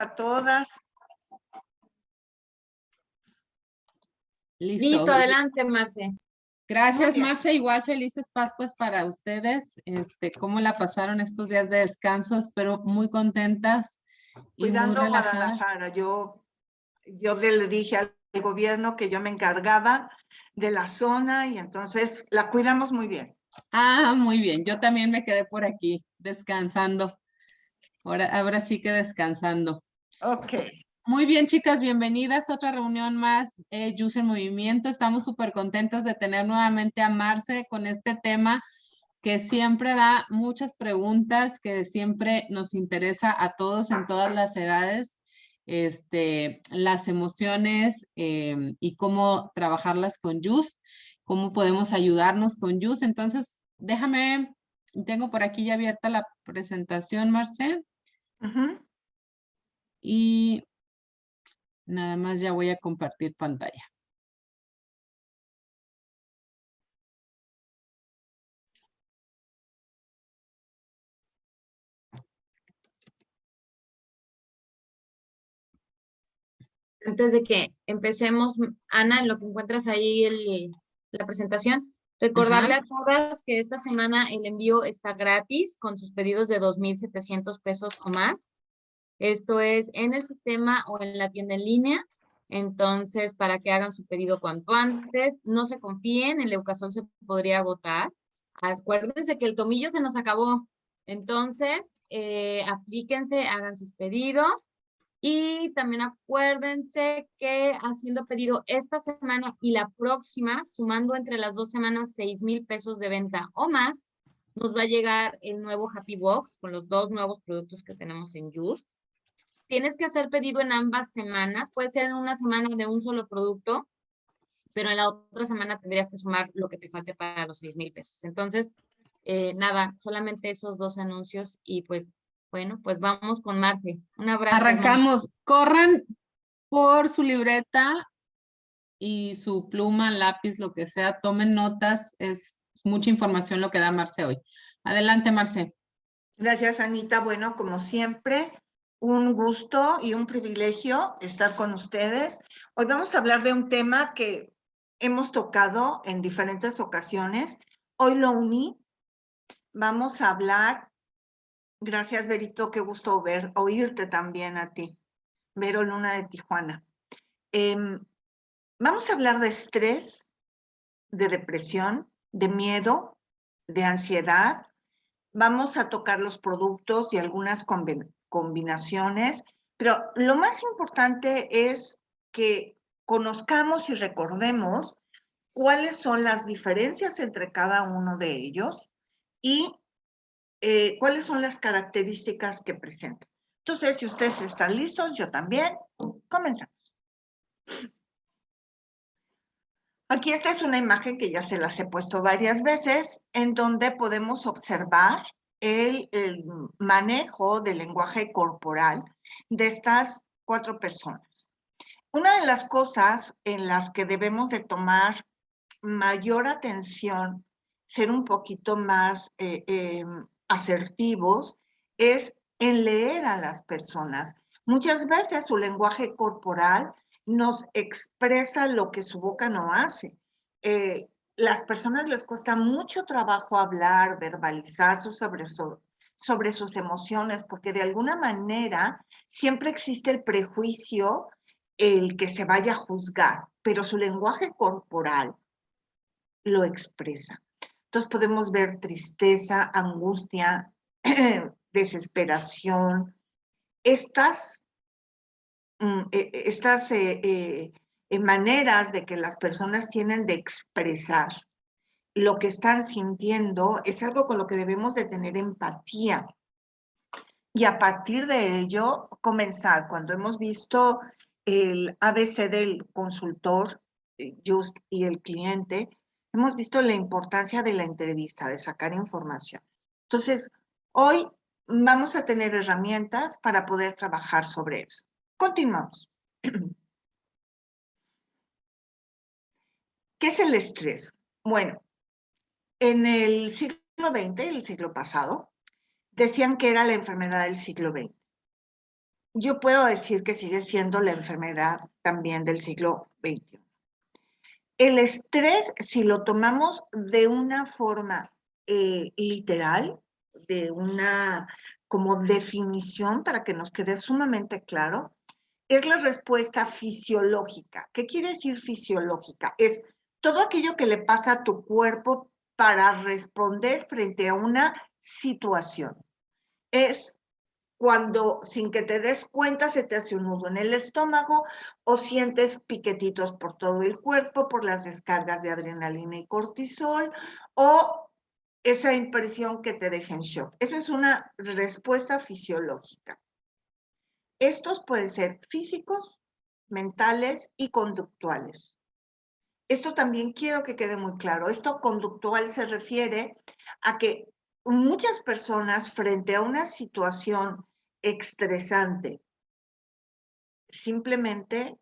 a todas. Listo, adelante, Marce. Gracias, Marce. Igual felices Pascuas para ustedes. ¿Cómo la pasaron estos días de descanso? Espero muy contentas y Cuidando muy relajadas. Guadalajara. Yo le dije al gobierno que yo me encargaba de la zona y entonces la cuidamos muy bien. Ah, muy bien. Yo también me quedé por aquí descansando. Ahora sí que descansando. Ok. Muy bien, chicas, bienvenidas a otra reunión más, Yus en Movimiento. Estamos súper contentas de tener nuevamente a Marce con este tema que siempre da muchas preguntas, que siempre nos interesa a todos en todas las edades, las emociones y cómo trabajarlas con Yus, cómo podemos ayudarnos con Yus. Entonces, tengo por aquí ya abierta la presentación, Marce. Y nada más ya voy a compartir pantalla. Antes de que empecemos, Ana, en lo que encuentras ahí la presentación, recordarle a todas que esta semana el envío está gratis con sus pedidos de 2,700 pesos o más. Esto es en el sistema o en la tienda en línea. Entonces, para que hagan su pedido cuanto antes, no se confíen, el Eukasol se podría agotar. Acuérdense que el tomillo se nos acabó. Entonces, aplíquense, hagan sus pedidos. Y también acuérdense que haciendo pedido esta semana y la próxima, sumando entre las 2 semanas 6,000 pesos de venta o más, nos va a llegar el nuevo Happy Box con los 2 nuevos productos que tenemos en Just. Tienes que hacer pedido en ambas semanas, puede ser en una semana de un solo producto, pero en la otra semana tendrías que sumar lo que te falte para los 6,000 pesos. Entonces, nada, solamente esos 2 anuncios y pues, bueno, pues vamos con Marce. Un abrazo. Arrancamos. Corran por su libreta y su pluma, lápiz, lo que sea. Tomen notas. Es mucha información lo que da Marce hoy. Adelante, Marce. Gracias, Anita. Bueno, como siempre, un gusto y un privilegio estar con ustedes. Hoy vamos a hablar de un tema que hemos tocado en diferentes ocasiones. Hoy lo uní. Vamos a hablar. Gracias, Verito. Qué gusto oírte también a ti. Vero Luna de Tijuana. Vamos a hablar de estrés, de depresión, de miedo, de ansiedad. Vamos a tocar los productos y algunas combinaciones, pero lo más importante es que conozcamos y recordemos cuáles son las diferencias entre cada uno de ellos y cuáles son las características que presentan. Entonces, si ustedes están listos, yo también, comenzamos. Aquí esta es una imagen que ya se las he puesto varias veces, en donde podemos observar el manejo del lenguaje corporal de estas 4 personas. Una de las cosas en las que debemos de tomar mayor atención, ser un poquito más asertivos, es en leer a las personas. Muchas veces su lenguaje corporal nos expresa lo que su boca no hace. Las personas les cuesta mucho trabajo hablar, verbalizar sobre sus emociones, porque de alguna manera siempre existe el prejuicio, el que se vaya a juzgar, pero su lenguaje corporal lo expresa. Entonces podemos ver tristeza, angustia, desesperación. Estas maneras de que las personas tienen de expresar lo que están sintiendo es algo con lo que debemos de tener empatía. Y a partir de ello, comenzar. Cuando hemos visto el ABC del consultor, Just y el cliente, hemos visto la importancia de la entrevista, de sacar información. Entonces, hoy vamos a tener herramientas para poder trabajar sobre eso. Continuamos. ¿Qué es el estrés? Bueno, en el siglo XX, el siglo pasado, decían que era la enfermedad del siglo XX. yo puedo decir que sigue siendo la enfermedad también del siglo XXI. El estrés, si lo tomamos de una forma literal, de una como definición para que nos quede sumamente claro, es la respuesta fisiológica. ¿Qué quiere decir fisiológica? Es todo aquello que le pasa a tu cuerpo para responder frente a una situación. Es cuando sin que te des cuenta se te hace un nudo en el estómago o sientes piquetitos por todo el cuerpo por las descargas de adrenalina y cortisol o esa impresión que te deja en shock. Eso es una respuesta fisiológica. Estos pueden ser físicos, mentales y conductuales. Esto también quiero que quede muy claro. Esto conductual se refiere a que muchas personas frente a una situación estresante simplemente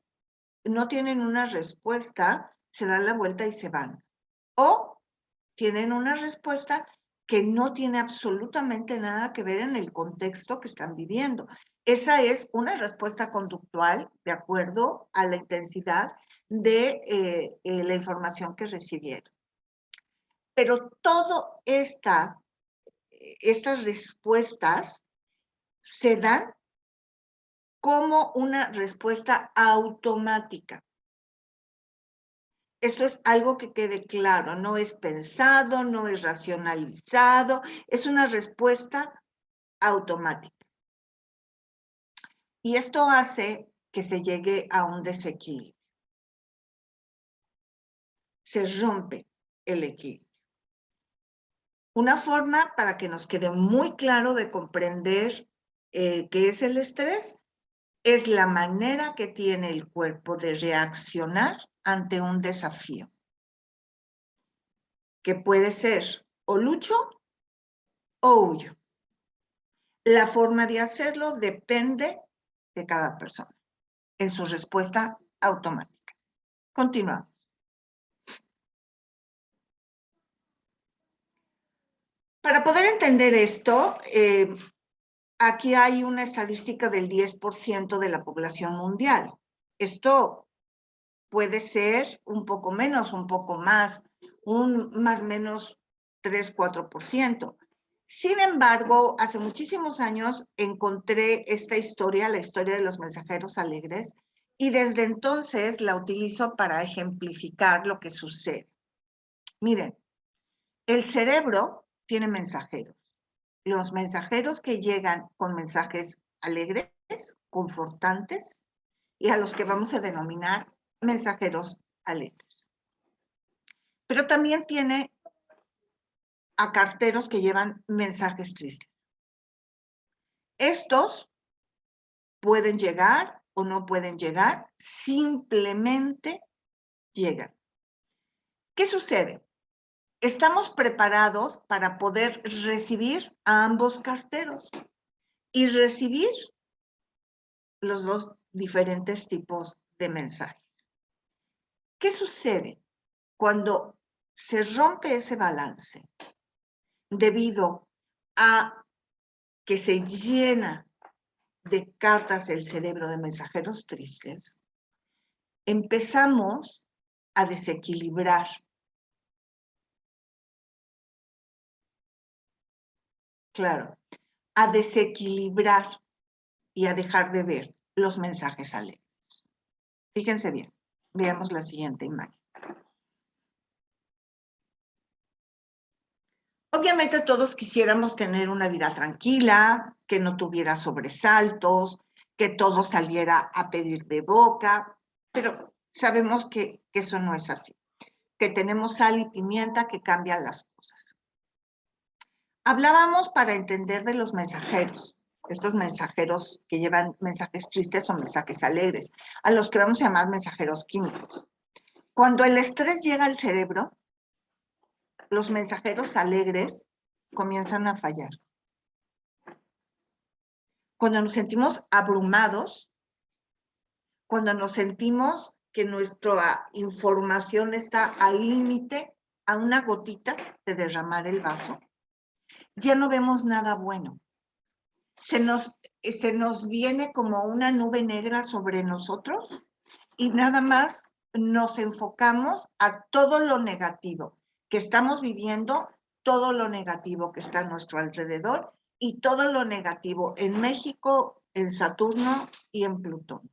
no tienen una respuesta, se dan la vuelta y se van. O tienen una respuesta que no tiene absolutamente nada que ver en el contexto que están viviendo. Esa es una respuesta conductual de acuerdo a la intensidad de la información que recibieron. Pero todas estas respuestas se dan como una respuesta automática. Esto es algo que quede claro, no es pensado, no es racionalizado, es una respuesta automática. Y esto hace que se llegue a un desequilibrio. Se rompe el equilibrio. Una forma para que nos quede muy claro de comprender qué es el estrés es la manera que tiene el cuerpo de reaccionar ante un desafío, que puede ser o lucho o huyo. La forma de hacerlo depende de cada persona en su respuesta automática. Continuamos. Para poder entender esto, aquí hay una estadística del 10% de la población mundial. Esto puede ser un poco menos, un poco más, un más o menos 3-4%. Sin embargo, hace muchísimos años encontré esta historia, la historia de los mensajeros alegres, y desde entonces la utilizo para ejemplificar lo que sucede. Miren, el cerebro tiene mensajeros. Los mensajeros que llegan con mensajes alegres, confortantes, y a los que vamos a denominar mensajeros alegres. Pero también tiene a carteros que llevan mensajes tristes. Estos pueden llegar o no pueden llegar, simplemente llegan. ¿Qué sucede? Estamos preparados para poder recibir a ambos carteros y recibir los dos diferentes tipos de mensajes. ¿Qué sucede cuando se rompe ese balance debido a que se llena de cartas el cerebro de mensajeros tristes? Empezamos a desequilibrar. Claro, a desequilibrar y a dejar de ver los mensajes alegres. Fíjense bien, veamos la siguiente imagen. Obviamente todos quisiéramos tener una vida tranquila, que no tuviera sobresaltos, que todo saliera a pedir de boca, pero sabemos que eso no es así, que tenemos sal y pimienta que cambian las cosas. Hablábamos para entender de los mensajeros, estos mensajeros que llevan mensajes tristes o mensajes alegres, a los que vamos a llamar mensajeros químicos. Cuando el estrés llega al cerebro, los mensajeros alegres comienzan a fallar. Cuando nos sentimos abrumados, cuando nos sentimos que nuestra información está al límite, a una gotita de derramar el vaso, ya no vemos nada bueno. se nos viene como una nube negra sobre nosotros y nada más nos enfocamos a todo lo negativo que estamos viviendo, todo lo negativo que está a nuestro alrededor y todo lo negativo en México, en Saturno y en Plutón.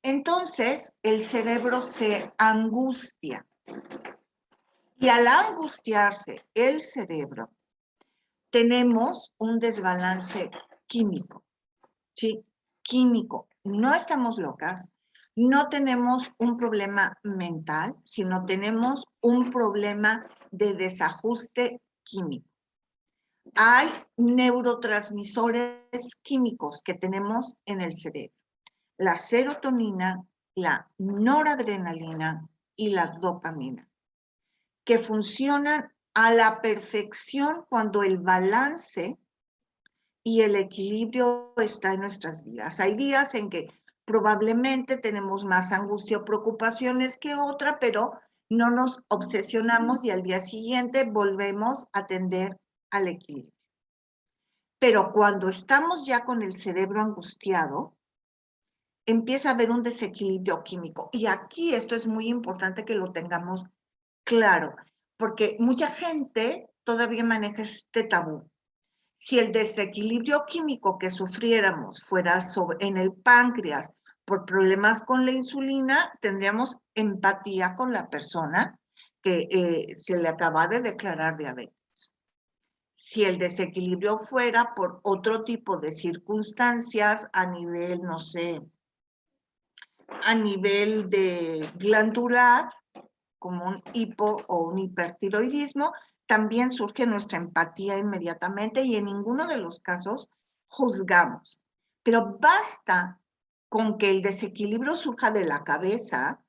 Entonces, el cerebro se angustia. Y al angustiarse el cerebro, tenemos un desbalance químico, ¿sí? Químico. No estamos locas, no tenemos un problema mental, sino tenemos un problema de desajuste químico. Hay neurotransmisores químicos que tenemos en el cerebro. La serotonina, la noradrenalina y la dopamina, que funcionan a la perfección cuando el balance y el equilibrio está en nuestras vidas. Hay días en que probablemente tenemos más angustia o preocupaciones que otra, pero no nos obsesionamos y al día siguiente volvemos a tender al equilibrio. Pero cuando estamos ya con el cerebro angustiado, empieza a haber un desequilibrio químico. Y aquí esto es muy importante que lo tengamos claro, porque mucha gente todavía maneja este tabú. Si el desequilibrio químico que sufriéramos fuera en el páncreas por problemas con la insulina, tendríamos empatía con la persona que se le acaba de declarar diabetes. Si el desequilibrio fuera por otro tipo de circunstancias a nivel, no sé, a nivel de glandular, como un hipo o un hipertiroidismo, también surge nuestra empatía inmediatamente y en ninguno de los casos juzgamos. Pero basta con que el desequilibrio surja de la cabeza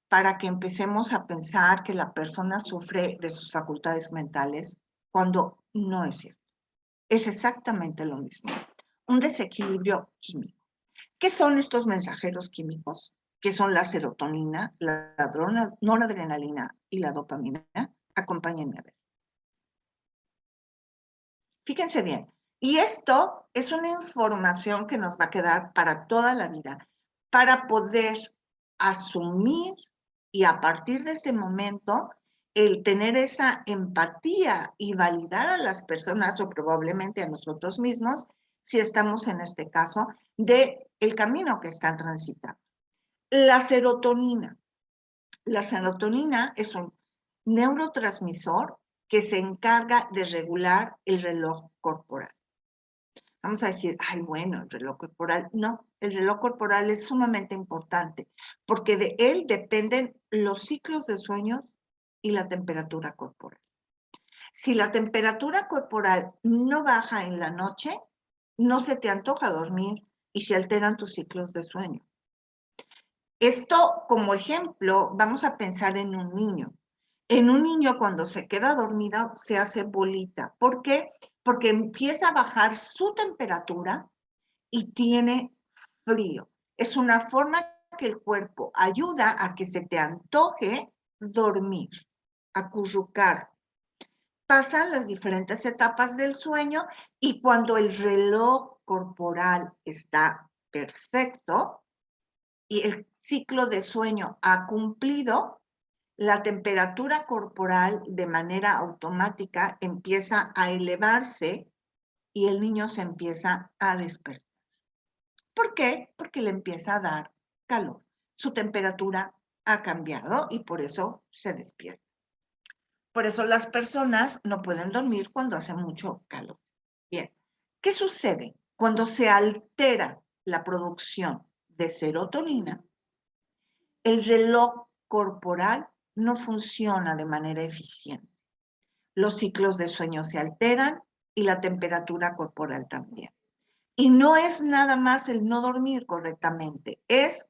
para que empecemos a pensar que la persona sufre de sus facultades mentales cuando no es cierto. Es exactamente lo mismo. Un desequilibrio químico. ¿Qué son estos mensajeros químicos? Que son la serotonina, la noradrenalina y la dopamina. Acompáñenme a ver. Fíjense bien. Y esto es una información que nos va a quedar para toda la vida, para poder asumir y a partir de este momento, el tener esa empatía y validar a las personas o probablemente a nosotros mismos, si estamos en este caso, de el camino que están transitando. La serotonina. La serotonina es un neurotransmisor que se encarga de regular el reloj corporal. Vamos a decir, ay, bueno, el reloj corporal. No, el reloj corporal es sumamente importante porque de él dependen los ciclos de sueño y la temperatura corporal. Si la temperatura corporal no baja en la noche, no se te antoja dormir y se alteran tus ciclos de sueño. Esto, como ejemplo, vamos a pensar en un niño. En un niño cuando se queda dormido se hace bolita. ¿Por qué? Porque empieza a bajar su temperatura y tiene frío. Es una forma que el cuerpo ayuda a que se te antoje dormir, acurrucar. Pasan las diferentes etapas del sueño y cuando el reloj corporal está perfecto y el ciclo de sueño ha cumplido, la temperatura corporal de manera automática empieza a elevarse y el niño se empieza a despertar. ¿Por qué? Porque le empieza a dar calor. Su temperatura ha cambiado y por eso se despierta. Por eso las personas no pueden dormir cuando hace mucho calor. Bien, ¿qué sucede? Cuando se altera la producción de serotonina, el reloj corporal no funciona de manera eficiente. Los ciclos de sueño se alteran y la temperatura corporal también. Y no es nada más el no dormir correctamente, es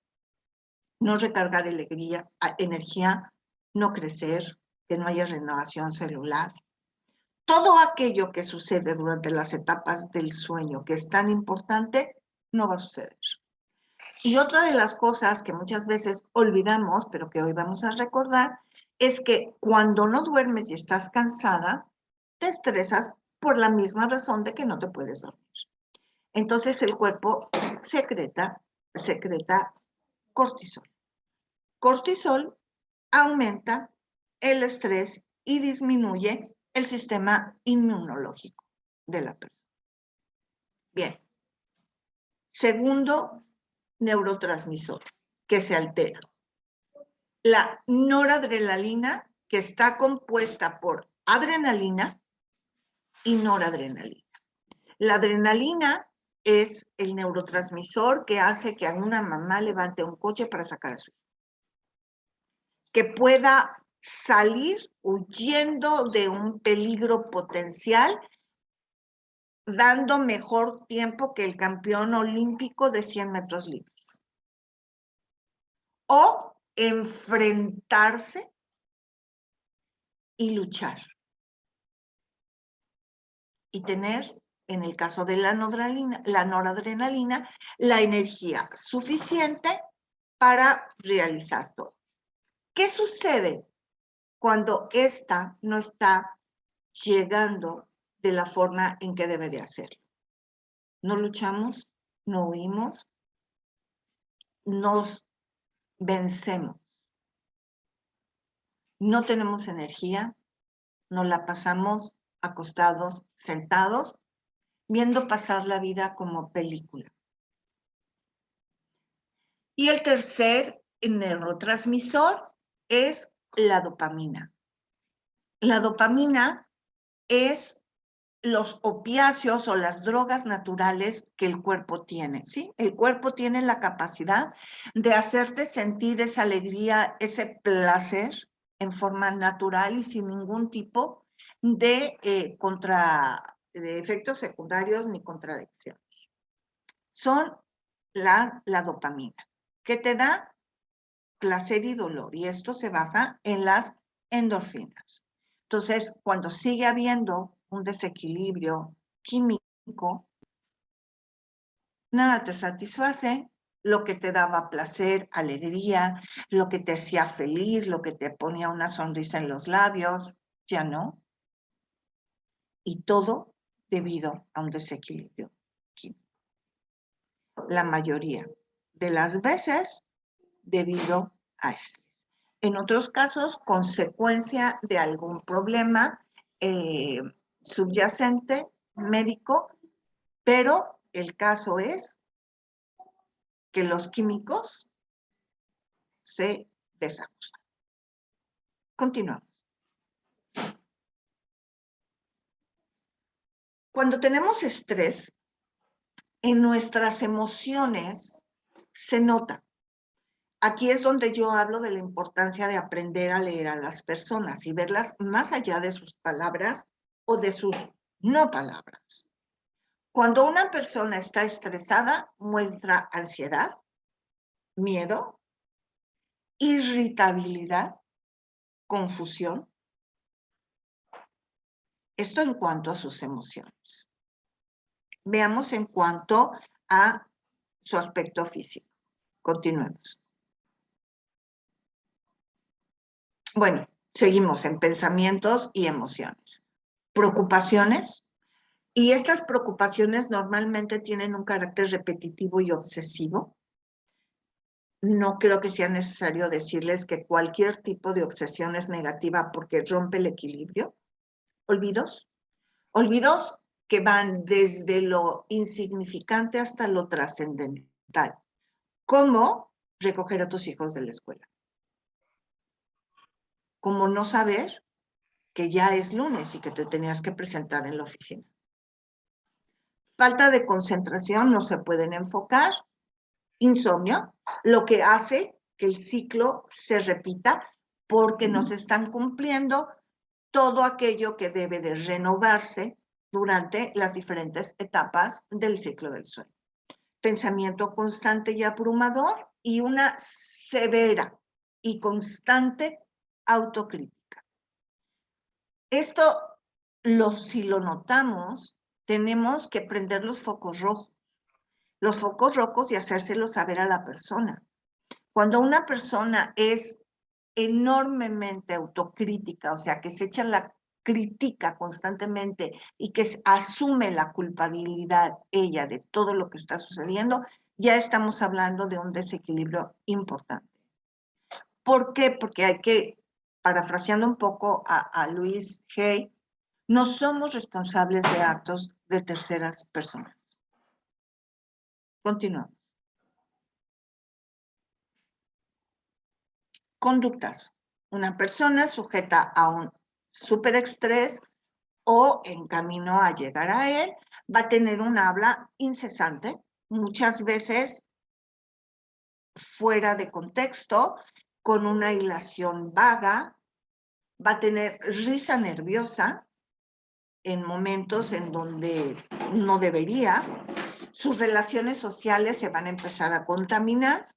no recargar energía, no crecer, que no haya renovación celular. Todo aquello que sucede durante las etapas del sueño que es tan importante, no va a suceder. Y otra de las cosas que muchas veces olvidamos, pero que hoy vamos a recordar, es que cuando no duermes y estás cansada, te estresas por la misma razón de que no te puedes dormir. Entonces el cuerpo secreta cortisol. Cortisol aumenta el estrés y disminuye el sistema inmunológico de la persona. Bien. Segundo neurotransmisor que se altera. La noradrenalina, que está compuesta por adrenalina y noradrenalina. La adrenalina es el neurotransmisor que hace que a una mamá levante un coche para sacar a su hijo. Que pueda salir huyendo de un peligro potencial, dando mejor tiempo que el campeón olímpico de 100 metros libres. O enfrentarse y luchar. Y tener, en el caso de la noradrenalina, la energía suficiente para realizar todo. ¿Qué sucede cuando esta no está llegando de la forma en que debe de hacerlo? No luchamos, no huimos, nos vencemos. No tenemos energía, nos la pasamos acostados, sentados, viendo pasar la vida como película. Y el tercer neurotransmisor es la dopamina. La dopamina es los opiáceos o las drogas naturales que el cuerpo tiene, ¿sí? El cuerpo tiene la capacidad de hacerte sentir esa alegría, ese placer en forma natural y sin ningún tipo de efectos secundarios ni contradicciones. Son la dopamina, que te da placer y dolor, y esto se basa en las endorfinas. Entonces, cuando sigue habiendo un desequilibrio químico, nada te satisface, lo que te daba placer, alegría, lo que te hacía feliz, lo que te ponía una sonrisa en los labios, ya no. Y todo debido a un desequilibrio químico. La mayoría de las veces debido a estrés. En otros casos, consecuencia de algún problema subyacente médico, pero el caso es que los químicos se desajustan. Continuamos. Cuando tenemos estrés, en nuestras emociones se nota. Aquí es donde yo hablo de la importancia de aprender a leer a las personas y verlas más allá de sus palabras o de sus no palabras. Cuando una persona está estresada, muestra ansiedad, miedo, irritabilidad, confusión. Esto en cuanto a sus emociones. Veamos en cuanto a su aspecto físico. Continuemos. Bueno, seguimos en pensamientos y emociones. Preocupaciones. Y estas preocupaciones normalmente tienen un carácter repetitivo y obsesivo. No creo que sea necesario decirles que cualquier tipo de obsesión es negativa porque rompe el equilibrio. Olvidos. Olvidos que van desde lo insignificante hasta lo trascendental. ¿Cómo recoger a tus hijos de la escuela? ¿Cómo no saber que ya es lunes y que te tenías que presentar en la oficina? Falta de concentración, no se pueden enfocar. Insomnio, lo que hace que el ciclo se repita porque no se están cumpliendo todo aquello que debe de renovarse durante las diferentes etapas del ciclo del sueño. Pensamiento constante y abrumador y una severa y constante autocrítica. Esto, si lo notamos, tenemos que prender los focos rojos. Los focos rojos y hacérselos saber a la persona. Cuando una persona es enormemente autocrítica, o sea, que se echa la critica constantemente y que asume la culpabilidad ella de todo lo que está sucediendo, ya estamos hablando de un desequilibrio importante. ¿Por qué? Porque hay que, parafraseando un poco a Louise Hay, no somos responsables de actos de terceras personas. Continuamos. Conductas. Una persona sujeta a un superestrés o en camino a llegar a él, va a tener un habla incesante, muchas veces fuera de contexto, con una hilación vaga, va a tener risa nerviosa en momentos en donde no debería, sus relaciones sociales se van a empezar a contaminar,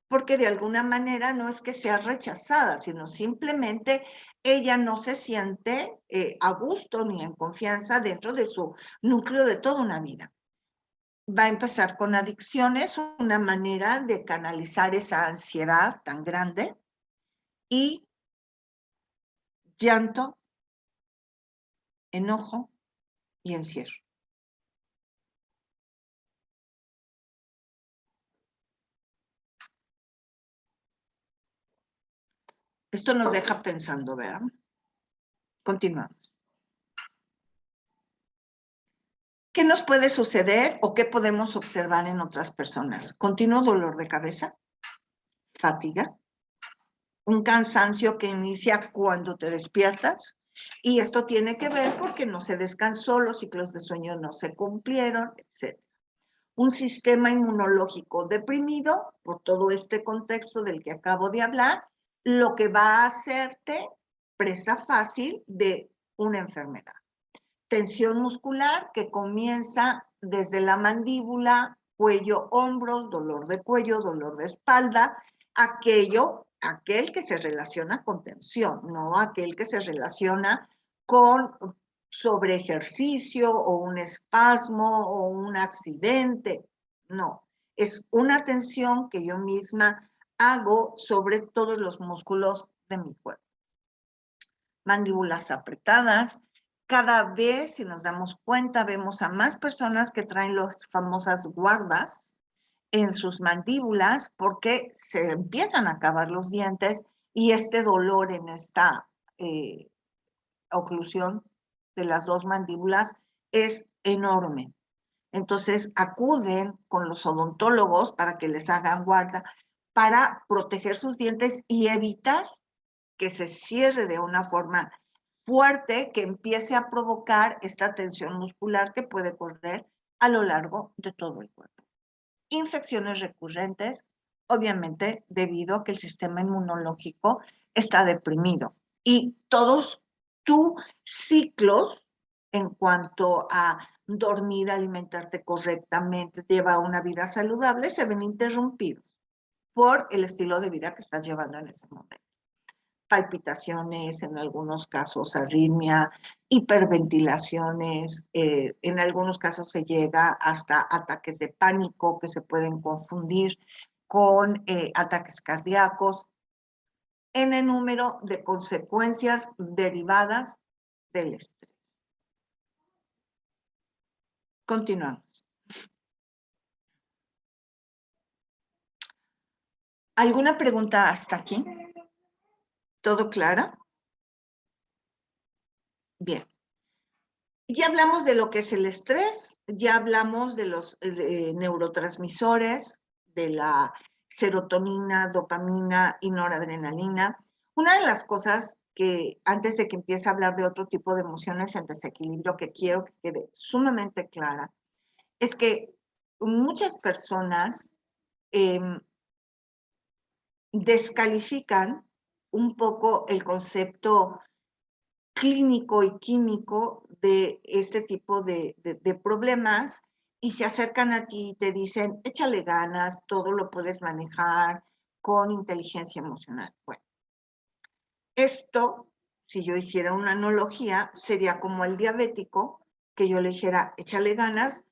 porque de alguna manera no es que sea rechazada, sino simplemente ella no se siente a gusto ni en confianza dentro de su núcleo de toda una vida. Va a empezar con adicciones, una manera de canalizar esa ansiedad tan grande, y llanto, enojo y encierro. Esto nos deja pensando, ¿verdad? Continuamos. ¿Qué nos puede suceder o qué podemos observar en otras personas? Continuo dolor de cabeza, fatiga, un cansancio que inicia cuando te despiertas, y esto tiene que ver porque no se descansó, los ciclos de sueño no se cumplieron, etc. Un sistema inmunológico deprimido por todo este contexto del que acabo de hablar, lo que va a hacerte presa fácil de una enfermedad. Tensión muscular que comienza desde la mandíbula, cuello, hombros, dolor de cuello, dolor de espalda, aquel que se relaciona con tensión, no aquel que se relaciona con sobreejercicio o un espasmo o un accidente. No, es una tensión que yo misma hago sobre todos los músculos de mi cuerpo. Mandíbulas apretadas. Cada vez, si nos damos cuenta, vemos a más personas que traen las famosas guardas en sus mandíbulas porque se empiezan a acabar los dientes, y este dolor en esta oclusión de las dos mandíbulas es enorme. Entonces acuden con los odontólogos para que les hagan guarda, para proteger sus dientes y evitar que se cierre de una forma fuerte que empiece a provocar esta tensión muscular que puede correr a lo largo de todo el cuerpo. Infecciones recurrentes, obviamente debido a que el sistema inmunológico está deprimido, y todos tus ciclos en cuanto a dormir, alimentarte correctamente, llevar una vida saludable, se ven interrumpidos por el estilo de vida que estás llevando en ese momento. Palpitaciones, en algunos casos arritmia, hiperventilaciones, en algunos casos se llega hasta ataques de pánico que se pueden confundir con ataques cardíacos, en el número de consecuencias derivadas del estrés. Continuamos. ¿Alguna pregunta hasta aquí? ¿Todo claro? Bien. Ya hablamos de lo que es el estrés, ya hablamos de los neurotransmisores, de la serotonina, dopamina y noradrenalina. Una de las cosas que, antes de que empiece a hablar de otro tipo de emociones en desequilibrio, que quiero que quede sumamente clara, es que muchas personas descalifican un poco el concepto clínico y químico de este tipo de problemas, y se acercan a ti y te dicen, échale ganas, todo lo puedes manejar con inteligencia emocional. Bueno, esto, si yo hiciera una analogía, sería como el diabético, que yo le dijera, échale ganas,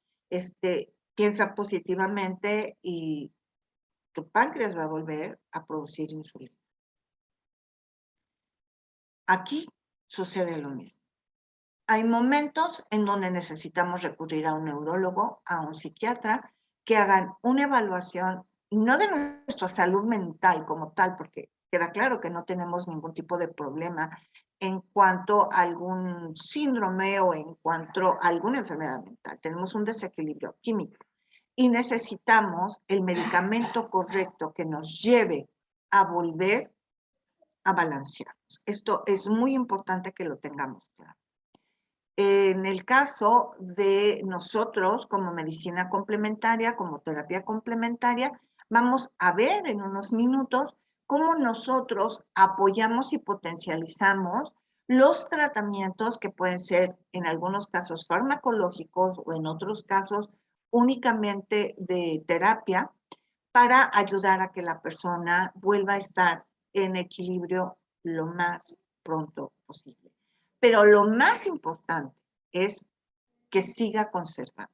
piensa positivamente y tu páncreas va a volver a producir insulina. Aquí sucede lo mismo. Hay momentos en donde necesitamos recurrir a un neurólogo, a un psiquiatra, que hagan una evaluación, no de nuestra salud mental como tal, porque queda claro que no tenemos ningún tipo de problema en cuanto a algún síndrome o en cuanto a alguna enfermedad mental. Tenemos un desequilibrio químico y necesitamos el medicamento correcto que nos lleve a volver a balancearnos. Esto es muy importante que lo tengamos claro. En el caso de nosotros como medicina complementaria, como terapia complementaria, vamos a ver en unos minutos cómo nosotros apoyamos y potencializamos los tratamientos que pueden ser en algunos casos farmacológicos o en otros casos únicamente de terapia para ayudar a que la persona vuelva a estar en equilibrio lo más pronto posible. Pero lo más importante es que siga conservando.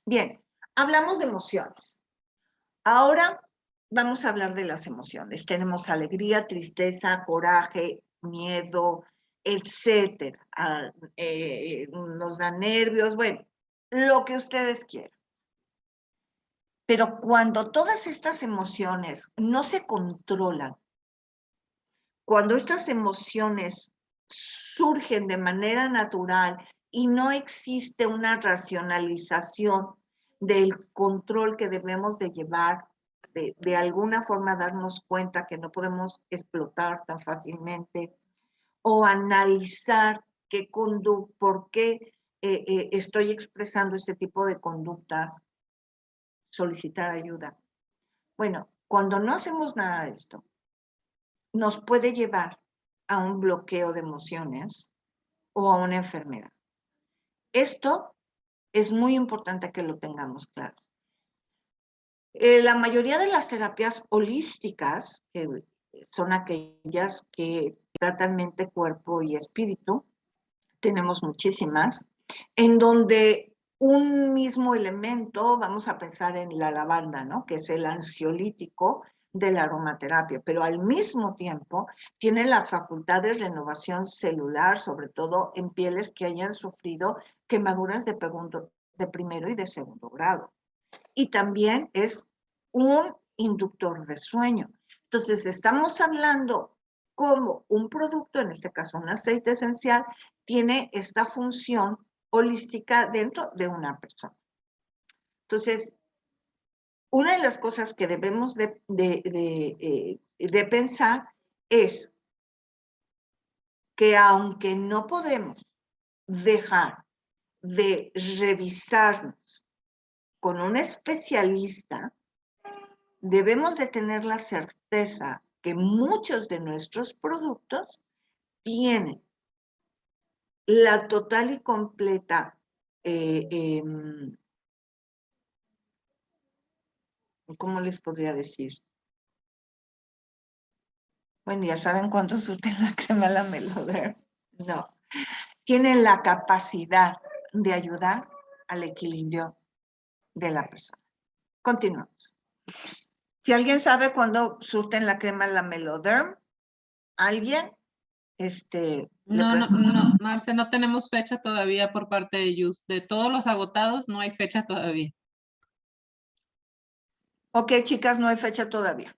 Bien, hablamos de emociones. Ahora vamos a hablar de las emociones. Tenemos alegría, tristeza, coraje, miedo, etcétera. Nos da nervios, bueno, lo que ustedes quieran. Pero cuando todas estas emociones no se controlan, cuando estas emociones surgen de manera natural y no existe una racionalización del control que debemos de llevar, de alguna forma darnos cuenta que no podemos explotar tan fácilmente o analizar por qué estoy expresando este tipo de conductas, solicitar ayuda. Bueno, cuando no hacemos nada de esto, nos puede llevar a un bloqueo de emociones o a una enfermedad. Esto es muy importante que lo tengamos claro. La mayoría de las terapias holísticas, que son aquellas que tratan mente, cuerpo y espíritu, tenemos muchísimas, en donde un mismo elemento, vamos a pensar en la lavanda, ¿no? Que es el ansiolítico de la aromaterapia, pero al mismo tiempo tiene la facultad de renovación celular, sobre todo en pieles que hayan sufrido quemaduras de primero y de segundo grado. Y también es un inductor de sueño. Entonces, estamos hablando como un producto, en este caso un aceite esencial, tiene esta función holística dentro de una persona. Entonces, una de las cosas que debemos de pensar es que aunque no podemos dejar de revisarnos con un especialista, debemos de tener la certeza que muchos de nuestros productos tienen la total y completa ¿cómo les podría decir? Bueno, ya saben cuánto surten la crema la Meloderm. No. Tienen la capacidad de ayudar al equilibrio de la persona. Continuamos. Si alguien sabe cuándo surten la crema la Meloderm, ¿alguien? No, Marce, no tenemos fecha todavía por parte de Yus. De todos los agotados, no hay fecha todavía. Ok, chicas, no hay fecha todavía.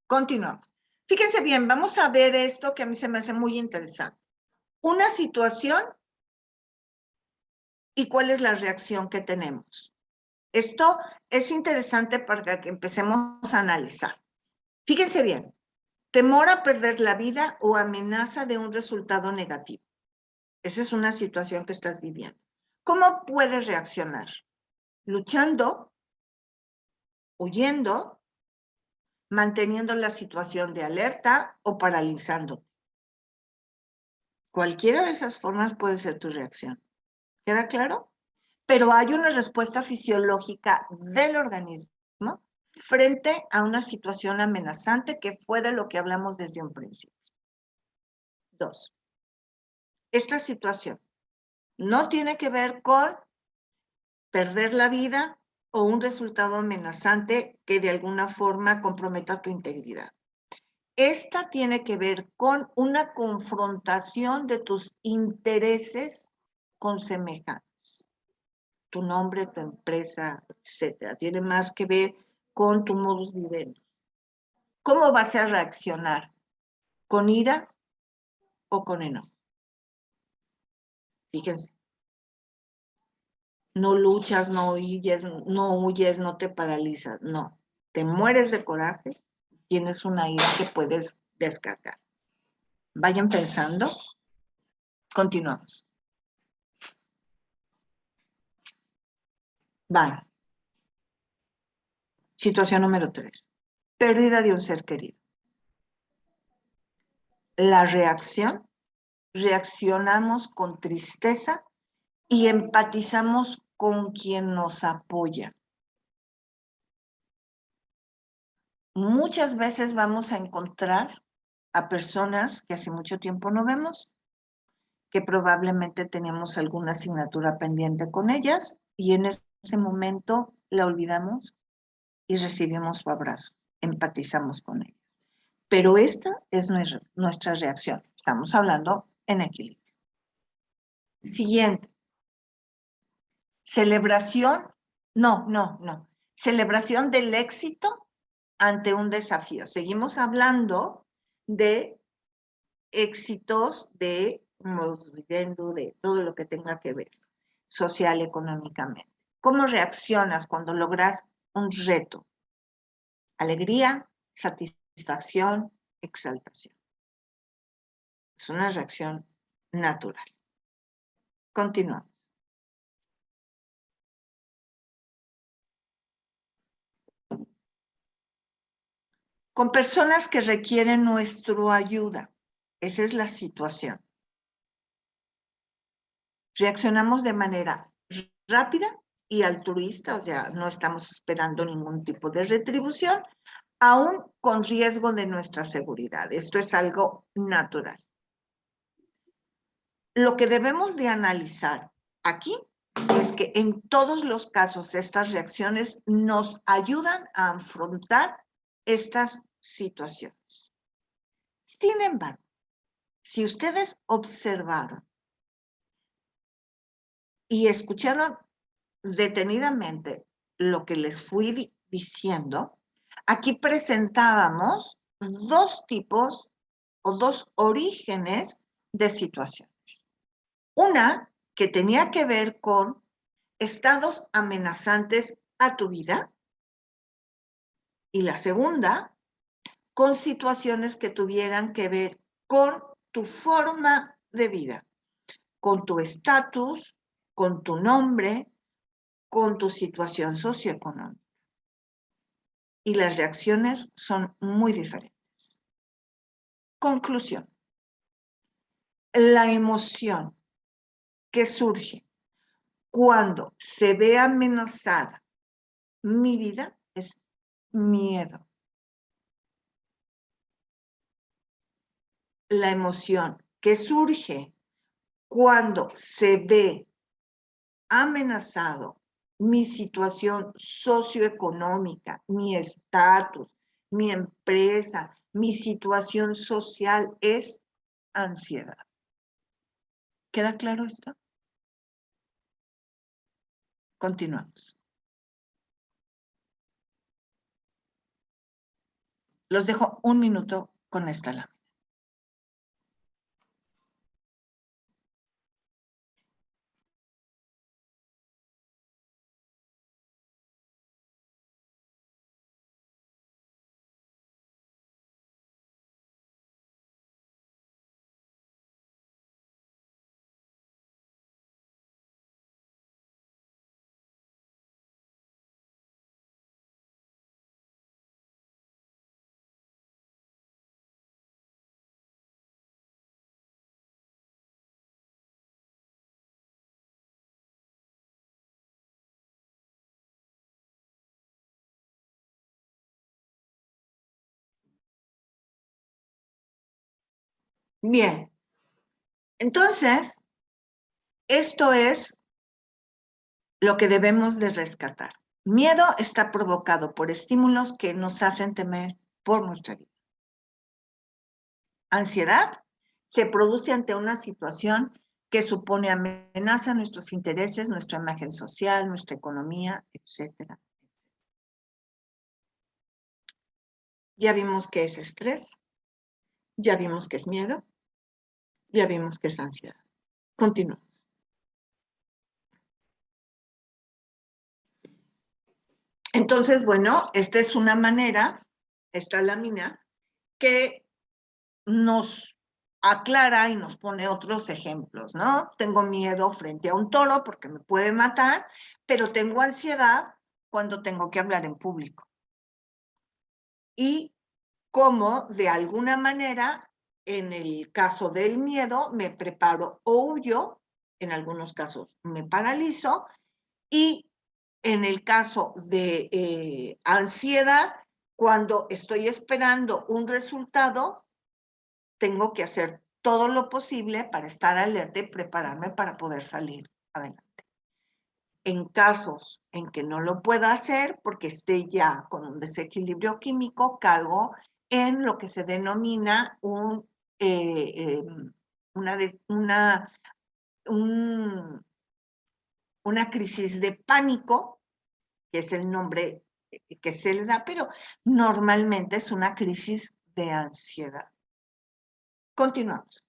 Continuamos. Fíjense bien, vamos a ver esto que a mí se me hace muy interesante. Una situación y cuál es la reacción que tenemos. Esto es interesante para que empecemos a analizar. Fíjense bien, temor a perder la vida o amenaza de un resultado negativo. Esa es una situación que estás viviendo. ¿Cómo puedes reaccionar? Luchando, huyendo, manteniendo la situación de alerta o paralizando. Cualquiera de esas formas puede ser tu reacción. ¿Queda claro? Pero hay una respuesta fisiológica del organismo frente a una situación amenazante que fue de lo que hablamos desde un principio. 2. Esta situación no tiene que ver con perder la vida o un resultado amenazante que de alguna forma comprometa tu integridad. Esta tiene que ver con una confrontación de tus intereses con semejantes. Tu nombre, tu empresa, etcétera. Tiene más que ver con tu modus vivendi. ¿Cómo vas a reaccionar? ¿Con ira o con enojo? Fíjense. No luchas, no huyes, no te paralizas. No. Te mueres de coraje. Tienes una ira que puedes descargar. Vayan pensando. Continuamos. Van. Situación número 3. Pérdida de un ser querido. La reacción. Reaccionamos con tristeza y empatizamos con quien nos apoya. Muchas veces vamos a encontrar a personas que hace mucho tiempo no vemos, que probablemente tenemos alguna asignatura pendiente con ellas y en ese momento la olvidamos y recibimos su abrazo, empatizamos con ellas. Pero esta es nuestra reacción. Estamos hablando en equilibrio. Siguiente. Celebración. No. Celebración del éxito ante un desafío. Seguimos hablando de éxitos de modus vivendi, de todo lo que tenga que ver social, económicamente. ¿Cómo reaccionas cuando logras un reto? Alegría, satisfacción, exaltación. Es una reacción natural. Continuamos. Con personas que requieren nuestra ayuda. Esa es la situación. Reaccionamos de manera rápida y altruista, o sea, no estamos esperando ningún tipo de retribución, aún con riesgo de nuestra seguridad. Esto es algo natural. Lo que debemos de analizar aquí es que en todos los casos estas reacciones nos ayudan a afrontar estas situaciones. Sin embargo, si ustedes observaron y escucharon detenidamente lo que les fui diciendo, aquí presentábamos dos tipos o dos orígenes de situaciones. Una que tenía que ver con estados amenazantes a tu vida y la segunda con situaciones que tuvieran que ver con tu forma de vida, con tu estatus, con tu nombre, con tu situación socioeconómica. Y las reacciones son muy diferentes. Conclusión. La emoción que surge cuando se ve amenazada mi vida es miedo. La emoción que surge cuando se ve amenazado mi situación socioeconómica, mi estatus, mi empresa, mi situación social es ansiedad. ¿Queda claro esto? Continuamos. Los dejo un minuto con esta lámina. Bien, entonces, esto es lo que debemos de rescatar. Miedo está provocado por estímulos que nos hacen temer por nuestra vida. Ansiedad se produce ante una situación que supone amenaza a nuestros intereses, nuestra imagen social, nuestra economía, etcétera. Ya vimos qué es estrés, ya vimos qué es miedo, ya vimos qué es ansiedad. Continuamos. Entonces, bueno, esta es una manera, esta lámina, que nos aclara y nos pone otros ejemplos, ¿no? Tengo miedo frente a un toro porque me puede matar, pero tengo ansiedad cuando tengo que hablar en público. Y cómo, de alguna manera, en el caso del miedo, me preparo o huyo, en algunos casos me paralizo, y en el caso de ansiedad, cuando estoy esperando un resultado, tengo que hacer todo lo posible para estar alerta y prepararme para poder salir adelante. En casos en que no lo pueda hacer porque esté ya con un desequilibrio químico, caigo en lo que se denomina una crisis de pánico, que es el nombre que se le da, pero normalmente es una crisis de ansiedad. Continuamos.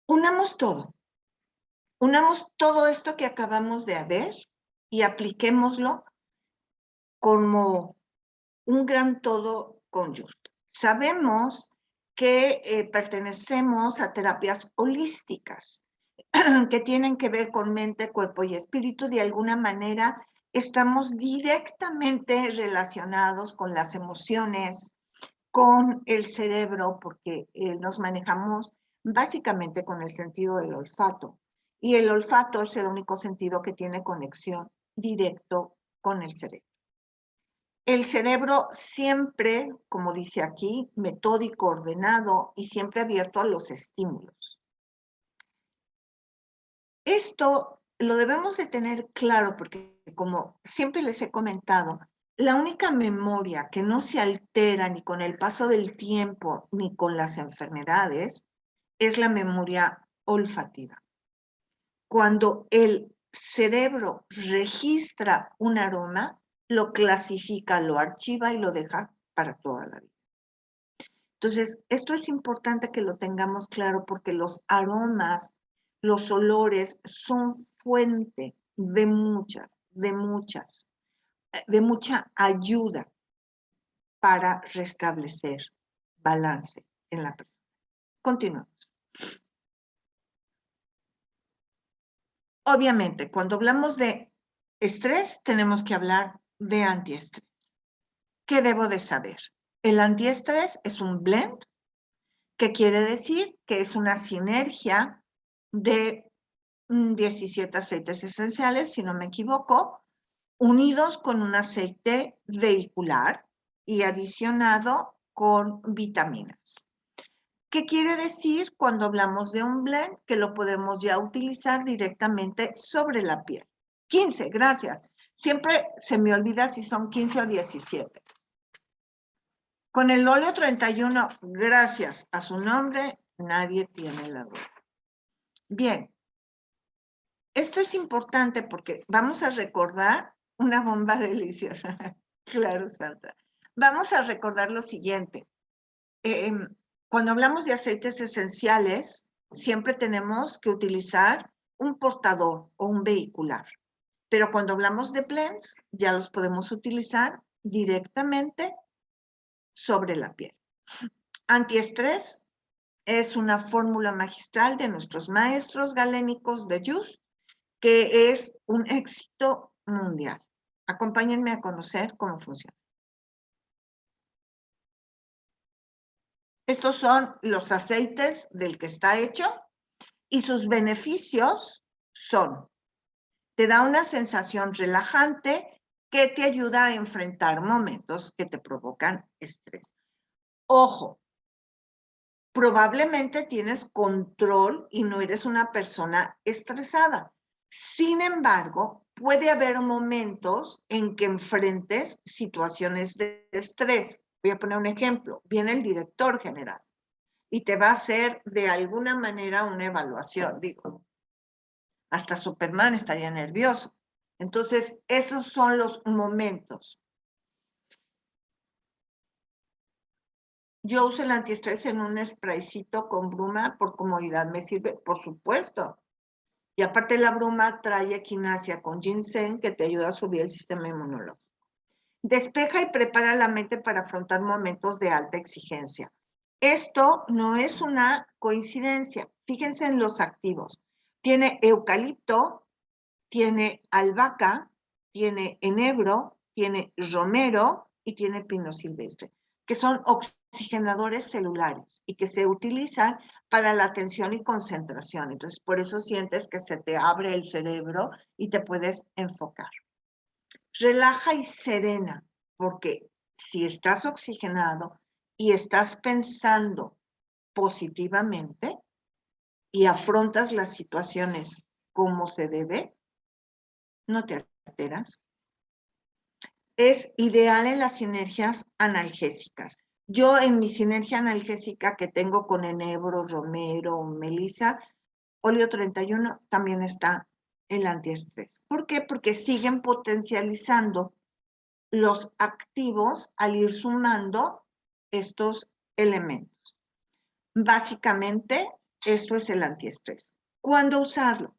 Unamos todo esto que acabamos de ver y apliquémoslo como un gran todo conjunto. Sabemos que pertenecemos a terapias holísticas que tienen que ver con mente, cuerpo y espíritu. De alguna manera estamos directamente relacionados con las emociones, con el cerebro, porque nos manejamos básicamente con el sentido del olfato. Y el olfato es el único sentido que tiene conexión directo con el cerebro. El cerebro siempre, como dice aquí, metódico, ordenado y siempre abierto a los estímulos. Esto lo debemos de tener claro porque, como siempre les he comentado, la única memoria que no se altera ni con el paso del tiempo ni con las enfermedades es la memoria olfativa. Cuando el cerebro registra un aroma, lo clasifica, lo archiva y lo deja para toda la vida. Entonces, esto es importante que lo tengamos claro porque los aromas, los olores son fuente de mucha ayuda para restablecer balance en la persona. Continuamos. Obviamente, cuando hablamos de estrés, tenemos que hablar de antiestrés. ¿Qué debo de saber? El antiestrés es un blend, que quiere decir que es una sinergia de 17 aceites esenciales, si no me equivoco, unidos con un aceite vehicular y adicionado con vitaminas. ¿Qué quiere decir cuando hablamos de un blend? Que lo podemos ya utilizar directamente sobre la piel. 15, gracias. Siempre se me olvida si son 15 o 17. Con el óleo 31, gracias a su nombre, nadie tiene la duda. Bien, esto es importante porque vamos a recordar una bomba deliciosa. Claro, Sandra. Vamos a recordar lo siguiente. Cuando hablamos de aceites esenciales, siempre tenemos que utilizar un portador o un vehicular. Pero cuando hablamos de blends, ya los podemos utilizar directamente sobre la piel. Antiestrés es una fórmula magistral de nuestros maestros galénicos de Just, que es un éxito mundial. Acompáñenme a conocer cómo funciona. Estos son los aceites del que está hecho y sus beneficios son: te da una sensación relajante que te ayuda a enfrentar momentos que te provocan estrés. Ojo, probablemente tienes control y no eres una persona estresada. Sin embargo, puede haber momentos en que enfrentes situaciones de estrés. Voy a poner un ejemplo. Viene el director general y te va a hacer de alguna manera una evaluación. Digo, hasta Superman estaría nervioso. Entonces, esos son los momentos. Yo uso el antiestrés en un spraycito con bruma por comodidad. Me sirve, por supuesto. Y aparte la bruma trae equinacia con ginseng que te ayuda a subir el sistema inmunológico. Despeja y prepara la mente para afrontar momentos de alta exigencia. Esto no es una coincidencia. Fíjense en los activos. Tiene eucalipto, tiene albahaca, tiene enebro, tiene romero y tiene pino silvestre, que son oxigenadores celulares y que se utilizan para la atención y concentración. Entonces, por eso sientes que se te abre el cerebro y te puedes enfocar. Relaja y serena, porque si estás oxigenado y estás pensando positivamente y afrontas las situaciones como se debe, no te alteras. Es ideal en las sinergias analgésicas. Yo en mi sinergia analgésica que tengo con enebro, romero, melisa, óleo 31, también está el antiestrés. ¿Por qué? Porque siguen potencializando los activos al ir sumando estos elementos. Básicamente, esto es el antiestrés. ¿Cuándo usarlo?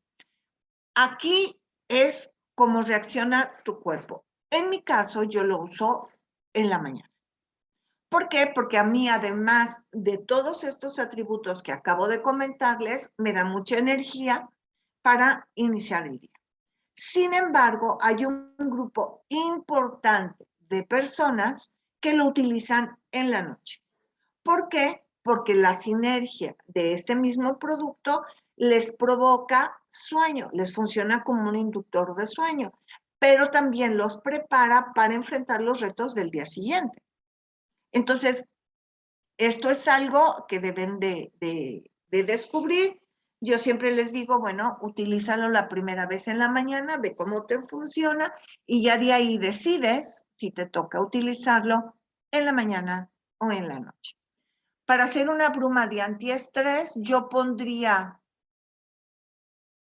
Aquí es cómo reacciona tu cuerpo. En mi caso, yo lo uso en la mañana. ¿Por qué? Porque a mí, además de todos estos atributos que acabo de comentarles, me da mucha energía para iniciar el día. Sin embargo, hay un grupo importante de personas que lo utilizan en la noche. ¿Por qué? Porque la sinergia de este mismo producto les provoca sueño, les funciona como un inductor de sueño, pero también los prepara para enfrentar los retos del día siguiente. Entonces, esto es algo que deben de descubrir. Yo siempre les digo, bueno, utilízalo la primera vez en la mañana, ve cómo te funciona y ya de ahí decides si te toca utilizarlo en la mañana o en la noche. Para hacer una bruma de antiestrés, yo pondría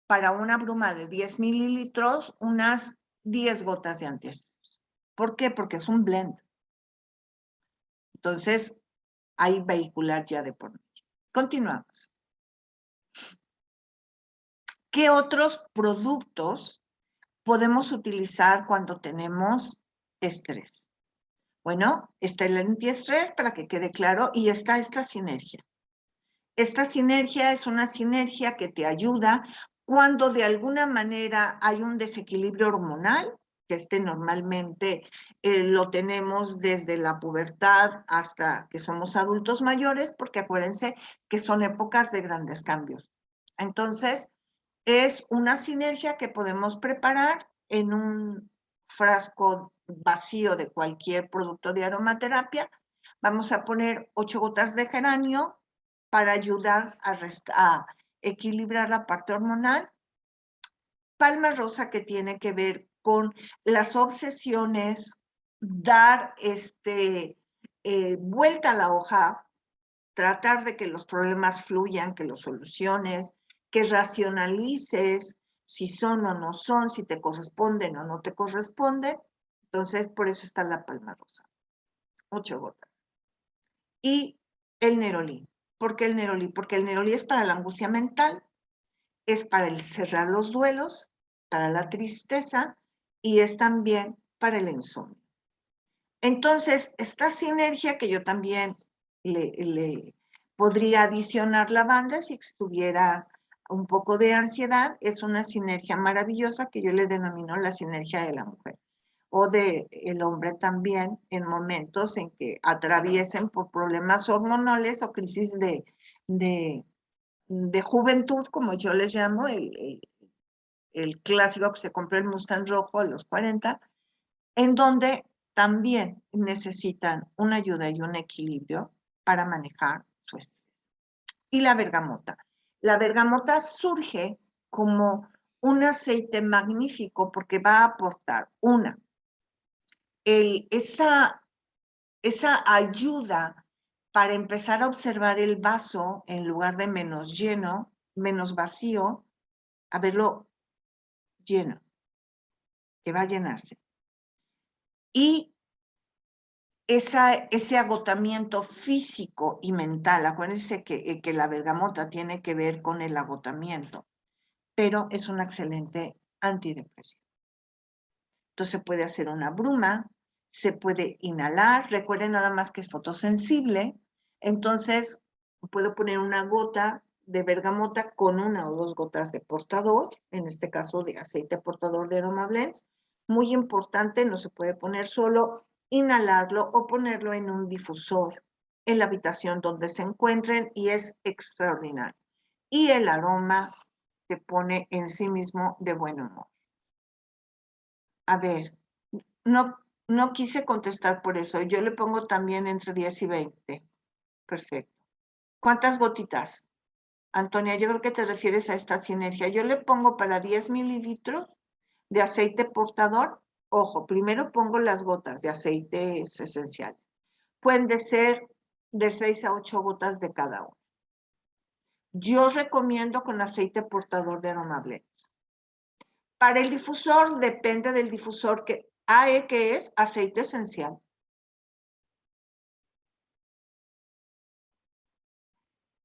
para una bruma de 10 mililitros unas 10 gotas de antiestrés. ¿Por qué? Porque es un blend. Entonces, hay vehicular ya de por medio. Continuamos. ¿Qué otros productos podemos utilizar cuando tenemos estrés? Bueno, está el antiestrés para que quede claro y está esta sinergia. Esta sinergia es una sinergia que te ayuda cuando de alguna manera hay un desequilibrio hormonal, que normalmente lo tenemos desde la pubertad hasta que somos adultos mayores, porque acuérdense que son épocas de grandes cambios. Entonces, es una sinergia que podemos preparar en un frasco vacío de cualquier producto de aromaterapia. Vamos a poner 8 gotas de geranio para ayudar a equilibrar la parte hormonal. Palma rosa, que tiene que ver con las obsesiones, dar vuelta a la hoja, tratar de que los problemas fluyan, que los soluciones, que racionalices si son o no son, si te corresponden o no te corresponden. Entonces, por eso está la palma rosa. 8 gotas. Y el nerolí. ¿Por qué el nerolí? Porque el nerolí es para la angustia mental, es para el cerrar los duelos, para la tristeza y es también para el insomnio. Entonces, esta sinergia que yo también le podría adicionar lavanda si estuviera un poco de ansiedad, es una sinergia maravillosa que yo le denomino la sinergia de la mujer o del hombre también en momentos en que atraviesen por problemas hormonales o crisis de juventud, como yo les llamo, el clásico que se compró el Mustang rojo a los 40, en donde también necesitan una ayuda y un equilibrio para manejar su estrés. Y la bergamota. La bergamota surge como un aceite magnífico porque va a aportar esa esa ayuda para empezar a observar el vaso en lugar de menos lleno, menos vacío, a verlo lleno, que va a llenarse. Y ese agotamiento físico y mental, acuérdense que la bergamota tiene que ver con el agotamiento, pero es una excelente antidepresivo. Entonces se puede hacer una bruma, se puede inhalar, recuerden nada más que es fotosensible, entonces puedo poner una gota de bergamota con 1 o 2 gotas de portador, en este caso de aceite portador de Aroma Blends. Muy importante, no se puede poner solo, inhalarlo o ponerlo en un difusor en la habitación donde se encuentren y es extraordinario. Y el aroma te pone en sí mismo de buen humor. A ver, no quise contestar por eso. Yo le pongo también entre 10 y 20. Perfecto. ¿Cuántas gotitas? Antonia, yo creo que te refieres a esta sinergia. Yo le pongo para 10 mililitros de aceite portador. Ojo, primero pongo las gotas de aceites esenciales. Pueden ser de 6 a 8 gotas de cada uno. Yo recomiendo con aceite portador de Aroma Blends. Para el difusor, depende del difusor que es aceite esencial.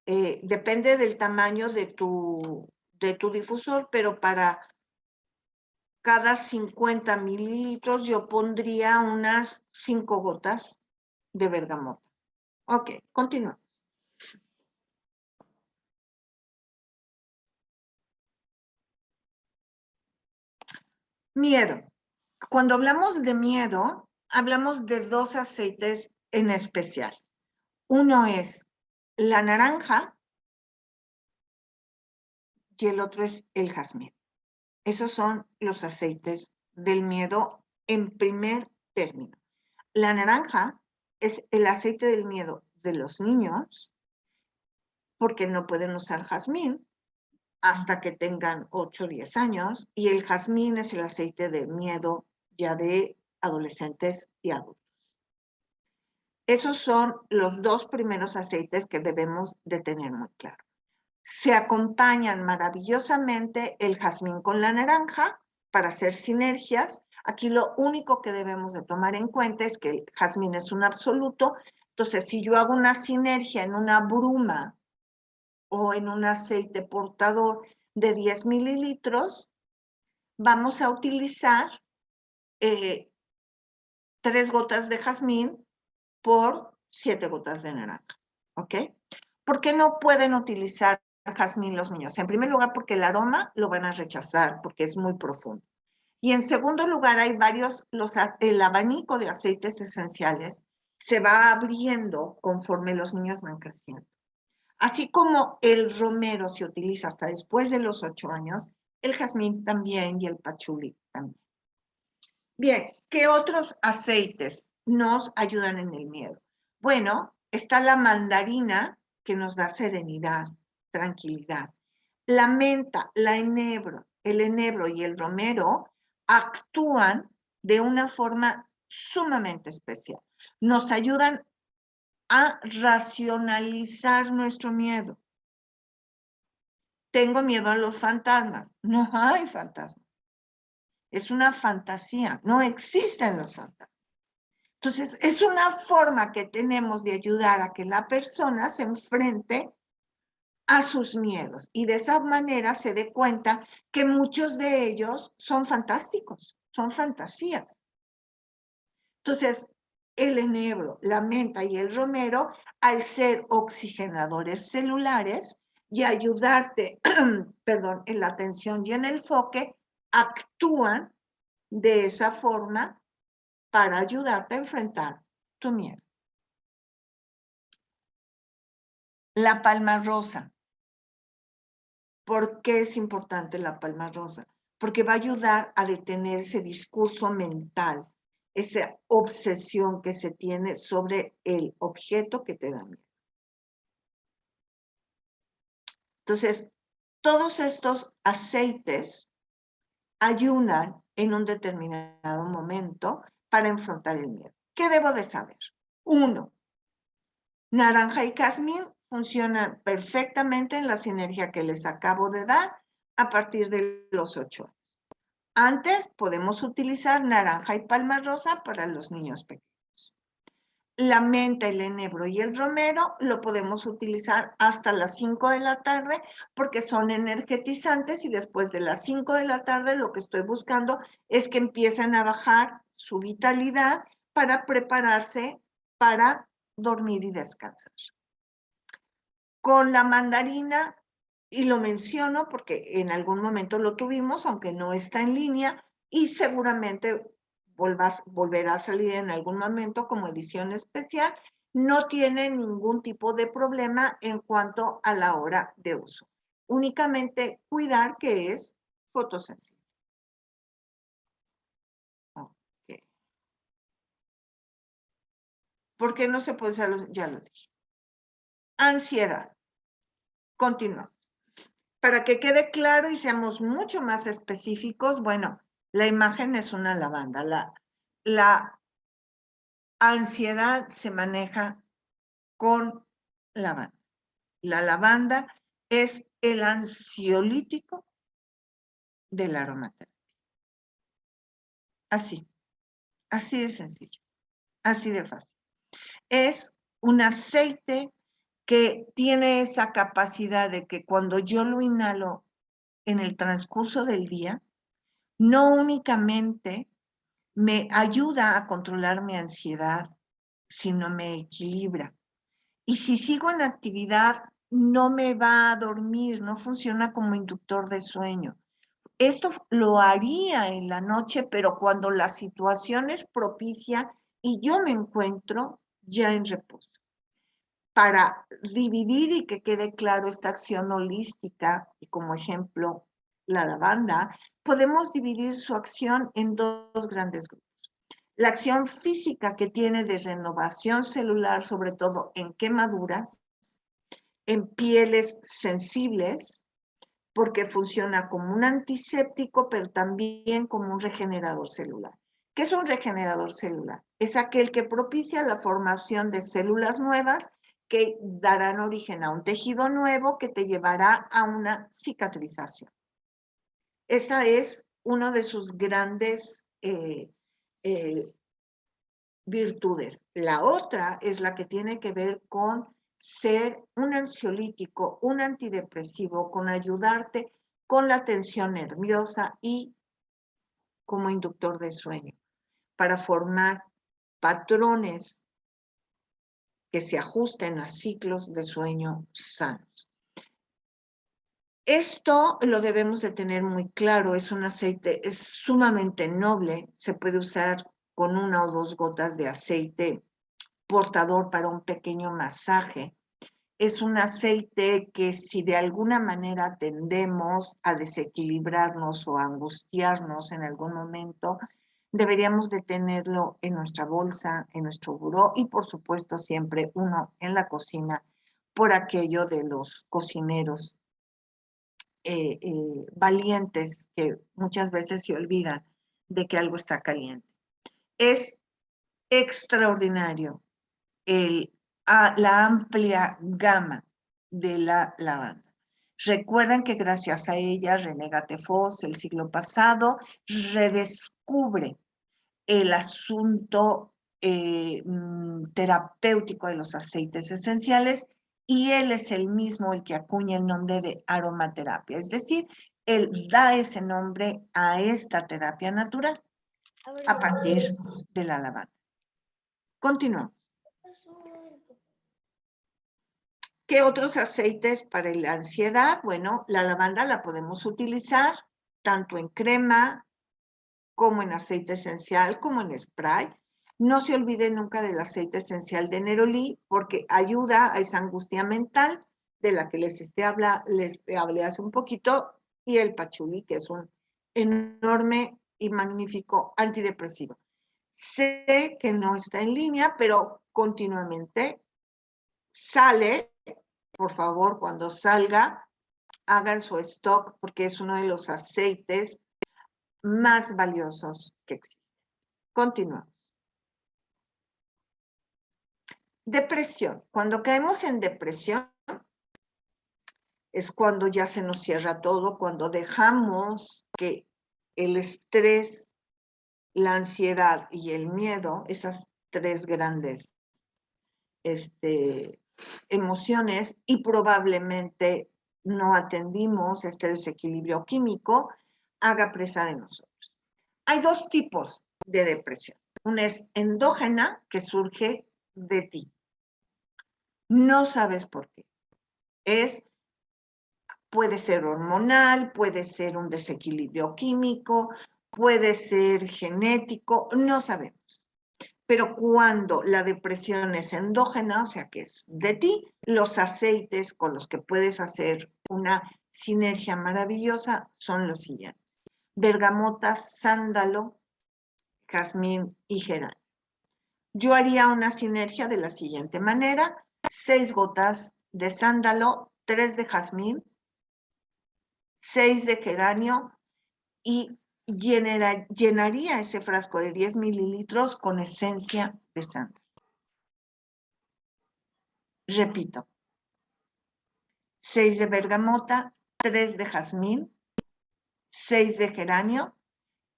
Depende del tamaño de tu difusor, pero para cada 50 mililitros yo pondría unas 5 gotas de bergamota. Ok, continuamos. Miedo. Cuando hablamos de miedo, hablamos de 2 aceites en especial. Uno es la naranja y el otro es el jazmín. Esos son los aceites del miedo en primer término. La naranja es el aceite del miedo de los niños porque no pueden usar jazmín hasta que tengan 8 o 10 años y el jazmín es el aceite de miedo ya de adolescentes y adultos. Esos son los 2 primeros aceites que debemos de tener muy claro. Se acompañan maravillosamente el jazmín con la naranja para hacer sinergias. Aquí lo único que debemos de tomar en cuenta es que el jazmín es un absoluto. Entonces, si yo hago una sinergia en una bruma o en un aceite portador de 10 mililitros, vamos a utilizar 3 gotas de jazmín por 7 gotas de naranja. ¿Ok? ¿Por qué no pueden utilizar jazmín los niños? En primer lugar, porque el aroma lo van a rechazar, porque es muy profundo. Y en segundo lugar, hay varios, el abanico de aceites esenciales se va abriendo conforme los niños van creciendo. Así como el romero se utiliza hasta después de los 8 años, el jazmín también y el pachuli también. Bien, ¿qué otros aceites nos ayudan en el miedo? Bueno, está la mandarina, que nos da serenidad, tranquilidad. La menta, el enebro y el romero actúan de una forma sumamente especial. Nos ayudan a racionalizar nuestro miedo. Tengo miedo a los fantasmas. No hay fantasmas. Es una fantasía. No existen los fantasmas. Entonces, es una forma que tenemos de ayudar a que la persona se enfrente a sus miedos y de esa manera se dé cuenta que muchos de ellos son fantásticos, son fantasías. Entonces, el enebro, la menta y el romero, al ser oxigenadores celulares y ayudarte, perdón, en la atención y en el enfoque, actúan de esa forma para ayudarte a enfrentar tu miedo. La palma rosa. ¿Por qué es importante la palma rosa? Porque va a ayudar a detener ese discurso mental, esa obsesión que se tiene sobre el objeto que te da miedo. Entonces, todos estos aceites ayudan en un determinado momento para enfrentar el miedo. ¿Qué debo de saber? 1. Naranja y jazmín funcionan perfectamente en la sinergia que les acabo de dar a partir de los 8 años. Antes podemos utilizar naranja y palma rosa para los niños pequeños. La menta, el enebro y el romero lo podemos utilizar hasta las 5 de la tarde porque son energetizantes y después de las 5 de la tarde lo que estoy buscando es que empiecen a bajar su vitalidad para prepararse para dormir y descansar. Con la mandarina, y lo menciono porque en algún momento lo tuvimos, aunque no está en línea, y seguramente volverá a salir en algún momento como edición especial, no tiene ningún tipo de problema en cuanto a la hora de uso. Únicamente cuidar que es fotosensible. Okay. ¿Por qué no se puede usar? Ya lo dije. Ansiedad. Continuamos. Para que quede claro y seamos mucho más específicos, bueno, la imagen es una lavanda. La ansiedad se maneja con lavanda. La lavanda es el ansiolítico de la aromaterapia. Así de sencillo, así de fácil. Es un aceite que tiene esa capacidad de que cuando yo lo inhalo en el transcurso del día, no únicamente me ayuda a controlar mi ansiedad, sino me equilibra. Y si sigo en actividad, no me va a dormir, no funciona como inductor de sueño. Esto lo haría en la noche, pero cuando la situación es propicia y yo me encuentro ya en reposo. Para dividir y que quede claro esta acción holística, y como ejemplo la lavanda, podemos dividir su acción en dos grandes grupos. La acción física que tiene de renovación celular, sobre todo en quemaduras, en pieles sensibles, porque funciona como un antiséptico, pero también como un regenerador celular. ¿Qué es un regenerador celular? Es aquel que propicia la formación de células nuevas que darán origen a un tejido nuevo que te llevará a una cicatrización. Esa es una de sus grandes virtudes. La otra es la que tiene que ver con ser un ansiolítico, un antidepresivo, con ayudarte con la tensión nerviosa y como inductor de sueño, para formar patrones que se ajusten a ciclos de sueño sanos. Esto lo debemos de tener muy claro, es un aceite, es sumamente noble, se puede usar con 1 o 2 gotas de aceite portador para un pequeño masaje. Es un aceite que si de alguna manera tendemos a desequilibrarnos o a angustiarnos en algún momento, deberíamos de tenerlo en nuestra bolsa, en nuestro buró y por supuesto siempre uno en la cocina por aquello de los cocineros valientes que muchas veces se olvidan de que algo está caliente. Es extraordinario la amplia gama de la lavanda. Recuerden que gracias a ella René Gattefossé el siglo pasado redescubre el asunto terapéutico de los aceites esenciales y él es el mismo el que acuña el nombre de aromaterapia, es decir, él da ese nombre a esta terapia natural a partir de la lavanda. Continuamos. ¿Qué otros aceites para la ansiedad? Bueno, la lavanda la podemos utilizar tanto en crema como en aceite esencial, como en spray. No se olviden nunca del aceite esencial de nerolí porque ayuda a esa angustia mental de la que les hablé hace un poquito, y el pachuli, que es un enorme y magnífico antidepresivo. Sé que no está en línea, pero continuamente sale. Por favor, cuando salga, hagan su stock porque es uno de los aceites más valiosos que existen. Continuamos. Depresión. Cuando caemos en depresión es cuando ya se nos cierra todo, cuando dejamos que el estrés, la ansiedad y el miedo, esas tres grandes emociones, y probablemente no atendimos este desequilibrio químico, haga presa de nosotros. Hay dos tipos de depresión. Una es endógena, que surge de ti. No sabes por qué. Puede ser hormonal, puede ser un desequilibrio químico, puede ser genético, no sabemos. Pero cuando la depresión es endógena, o sea que es de ti, los aceites con los que puedes hacer una sinergia maravillosa son los siguientes: bergamota, sándalo, jazmín y geranio. Yo haría una sinergia de la siguiente manera: 6 gotas de sándalo, 3 de jazmín, 6 de geranio, y llenaría ese frasco de 10 mililitros con esencia de sándalo. Repito: 6 de bergamota, 3 de jazmín, 6 de geranio,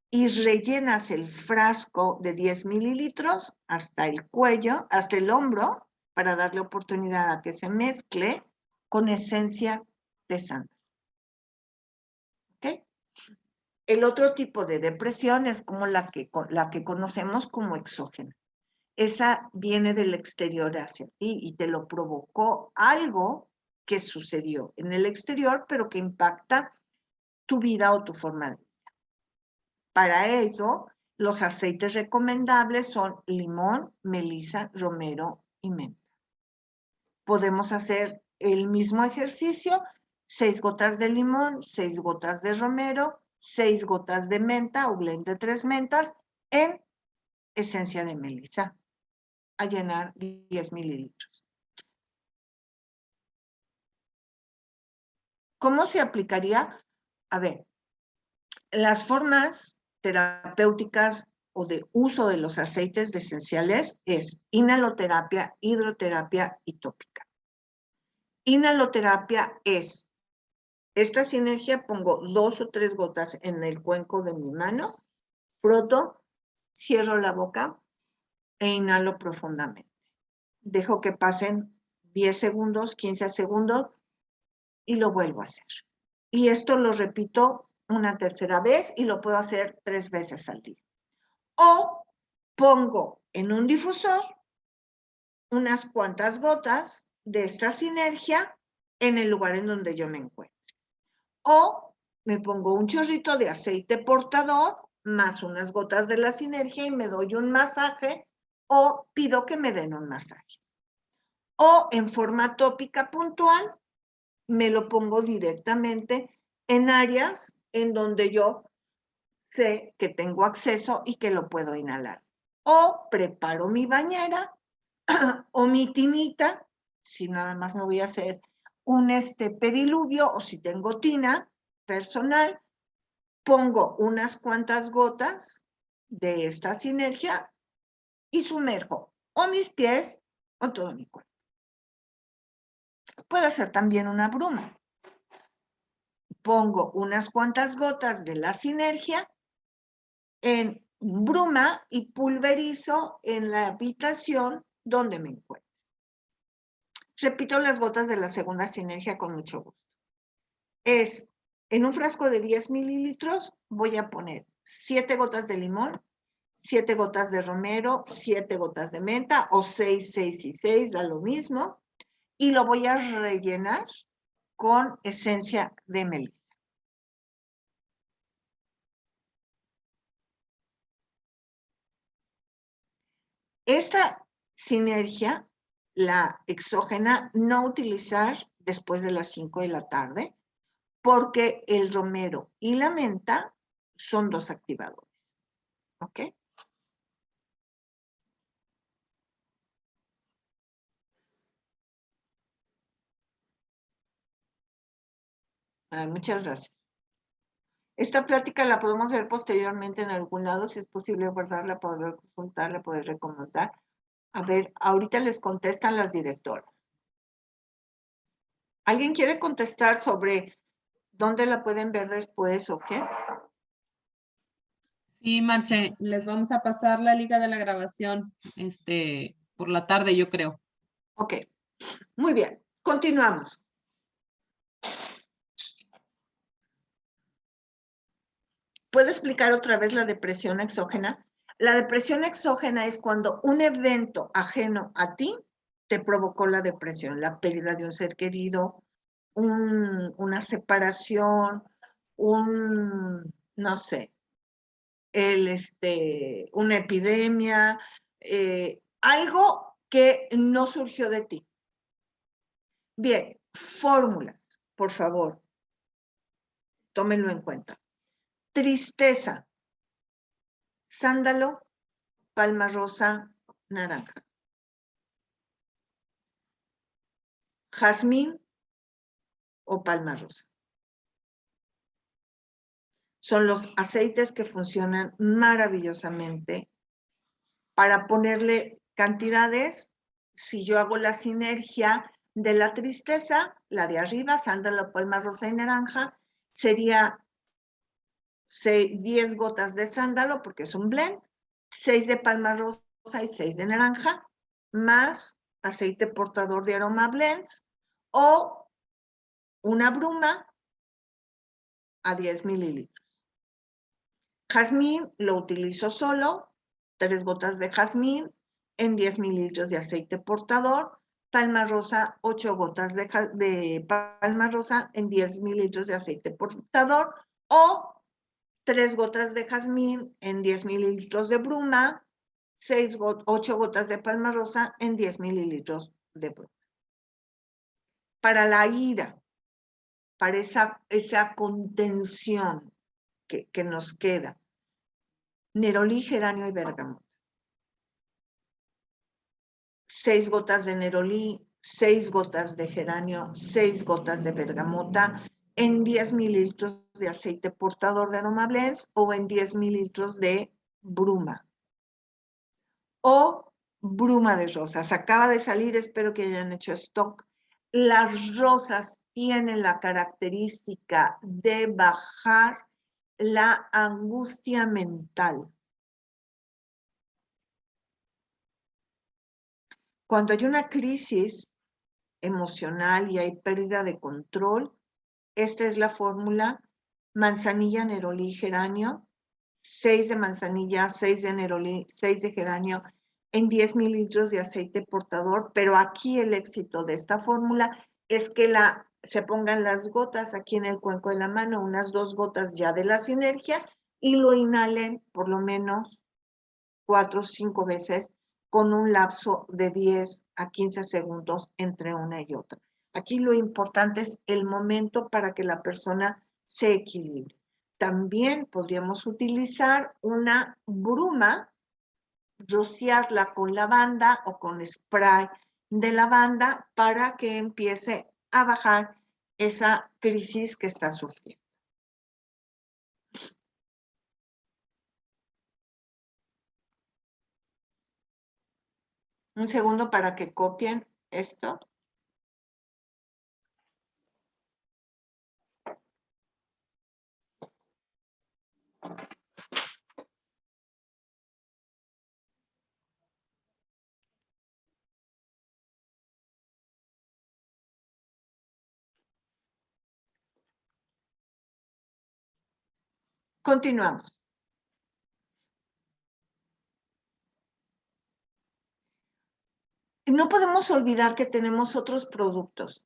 y rellenas el frasco de 10 mililitros hasta el cuello, hasta el hombro, para darle oportunidad a que se mezcle con esencia de sándalo. ¿Ok? El otro tipo de depresión es como la que conocemos como exógena. Esa viene del exterior hacia ti y te lo provocó algo que sucedió en el exterior, pero que impacta tu vida o tu forma de vida. Para ello, los aceites recomendables son limón, melisa, romero y menta. Podemos hacer el mismo ejercicio: 6 gotas de limón, 6 gotas de romero, 6 gotas de menta o blend de 3 mentas en esencia de melisa, a llenar 10 mililitros. ¿Cómo se aplicaría? A ver, las formas terapéuticas o de uso de los aceites esenciales es inhaloterapia, hidroterapia y tópica. Inhaloterapia es esta sinergia: pongo 2 o 3 gotas en el cuenco de mi mano, froto, cierro la boca e inhalo profundamente. Dejo que pasen 10 segundos, 15 segundos y lo vuelvo a hacer. Y esto lo repito una tercera vez y lo puedo hacer 3 veces al día. O pongo en un difusor unas cuantas gotas de esta sinergia en el lugar en donde yo me encuentro. O me pongo un chorrito de aceite portador más unas gotas de la sinergia y me doy un masaje, o pido que me den un masaje. O en forma tópica puntual, me lo pongo directamente en áreas en donde yo sé que tengo acceso y que lo puedo inhalar. O preparo mi bañera o mi tinita, si nada más me voy a hacer un pediluvio, o si tengo tina personal, pongo unas cuantas gotas de esta sinergia y sumerjo o mis pies o todo mi cuerpo. Puede ser también una bruma. Pongo unas cuantas gotas de la sinergia en bruma y pulverizo en la habitación donde me encuentro. Repito las gotas de la segunda sinergia con mucho gusto. Es en un frasco de 10 mililitros, voy a poner 7 gotas de limón, 7 gotas de romero, 7 gotas de menta, o 6, 6 y 6, da lo mismo, y lo voy a rellenar con esencia de melisa. Esta sinergia, la exógena, no utilizar después de las 5 de la tarde, porque el romero y la menta son 2 activadores. ¿Ok? Muchas gracias. Esta plática la podemos ver posteriormente en algún lado, si es posible guardarla, poder consultarla, poder recomendar. A ver, ahorita les contestan las directoras. ¿Alguien quiere contestar sobre dónde la pueden ver después o qué? Sí, Marce, les vamos a pasar la liga de la grabación, por la tarde, yo creo. Ok, muy bien. Continuamos. ¿Puedo explicar otra vez la depresión exógena? La depresión exógena es cuando un evento ajeno a ti te provocó la depresión, la pérdida de un ser querido, una separación, no sé, una epidemia, algo que no surgió de ti. Bien, fórmulas, por favor, tómenlo en cuenta. Tristeza, sándalo, palma rosa, naranja. Jazmín o palma rosa. Son los aceites que funcionan maravillosamente para ponerle cantidades. Si yo hago la sinergia de la tristeza, la de arriba, sándalo, palma rosa y naranja, sería 10 gotas de sándalo, porque es un blend, 6 de palma rosa y 6 de naranja, más aceite portador de aroma blends, o una bruma a 10 mililitros. Jazmín lo utilizo solo, 3 gotas de jazmín en 10 mililitros de aceite portador. Palma rosa, 8 gotas de palma rosa en 10 mililitros de aceite portador, o 3 gotas de jazmín en 10 mililitros de bruma, 8 gotas de palma rosa en 10 mililitros de bruma. Para la ira, para esa contención que nos queda, nerolí, geranio y bergamota. 6 gotas de nerolí, 6 gotas de geranio, 6 gotas de bergamota en 10 mililitros de aceite portador de aroma blends o en 10 mililitros de bruma. O bruma de rosas. Acaba de salir, espero que hayan hecho stock. Las rosas tienen la característica de bajar la angustia mental. Cuando hay una crisis emocional y hay pérdida de control, esta es la fórmula: manzanilla, nerolí, geranio, 6 de manzanilla, 6 de nerolí, 6 de geranio en 10 mililitros de aceite portador, pero aquí el éxito de esta fórmula es que se pongan las gotas aquí en el cuenco de la mano, unas 2 gotas ya de la sinergia, y lo inhalen por lo menos 4 o 5 veces con un lapso de 10 a 15 segundos entre una y otra. Aquí lo importante es el momento para que la persona se equilibre. También podríamos utilizar una bruma, rociarla con lavanda o con spray de lavanda para que empiece a bajar esa crisis que está sufriendo. Un segundo para que copien esto. Continuamos. No podemos olvidar que tenemos otros productos.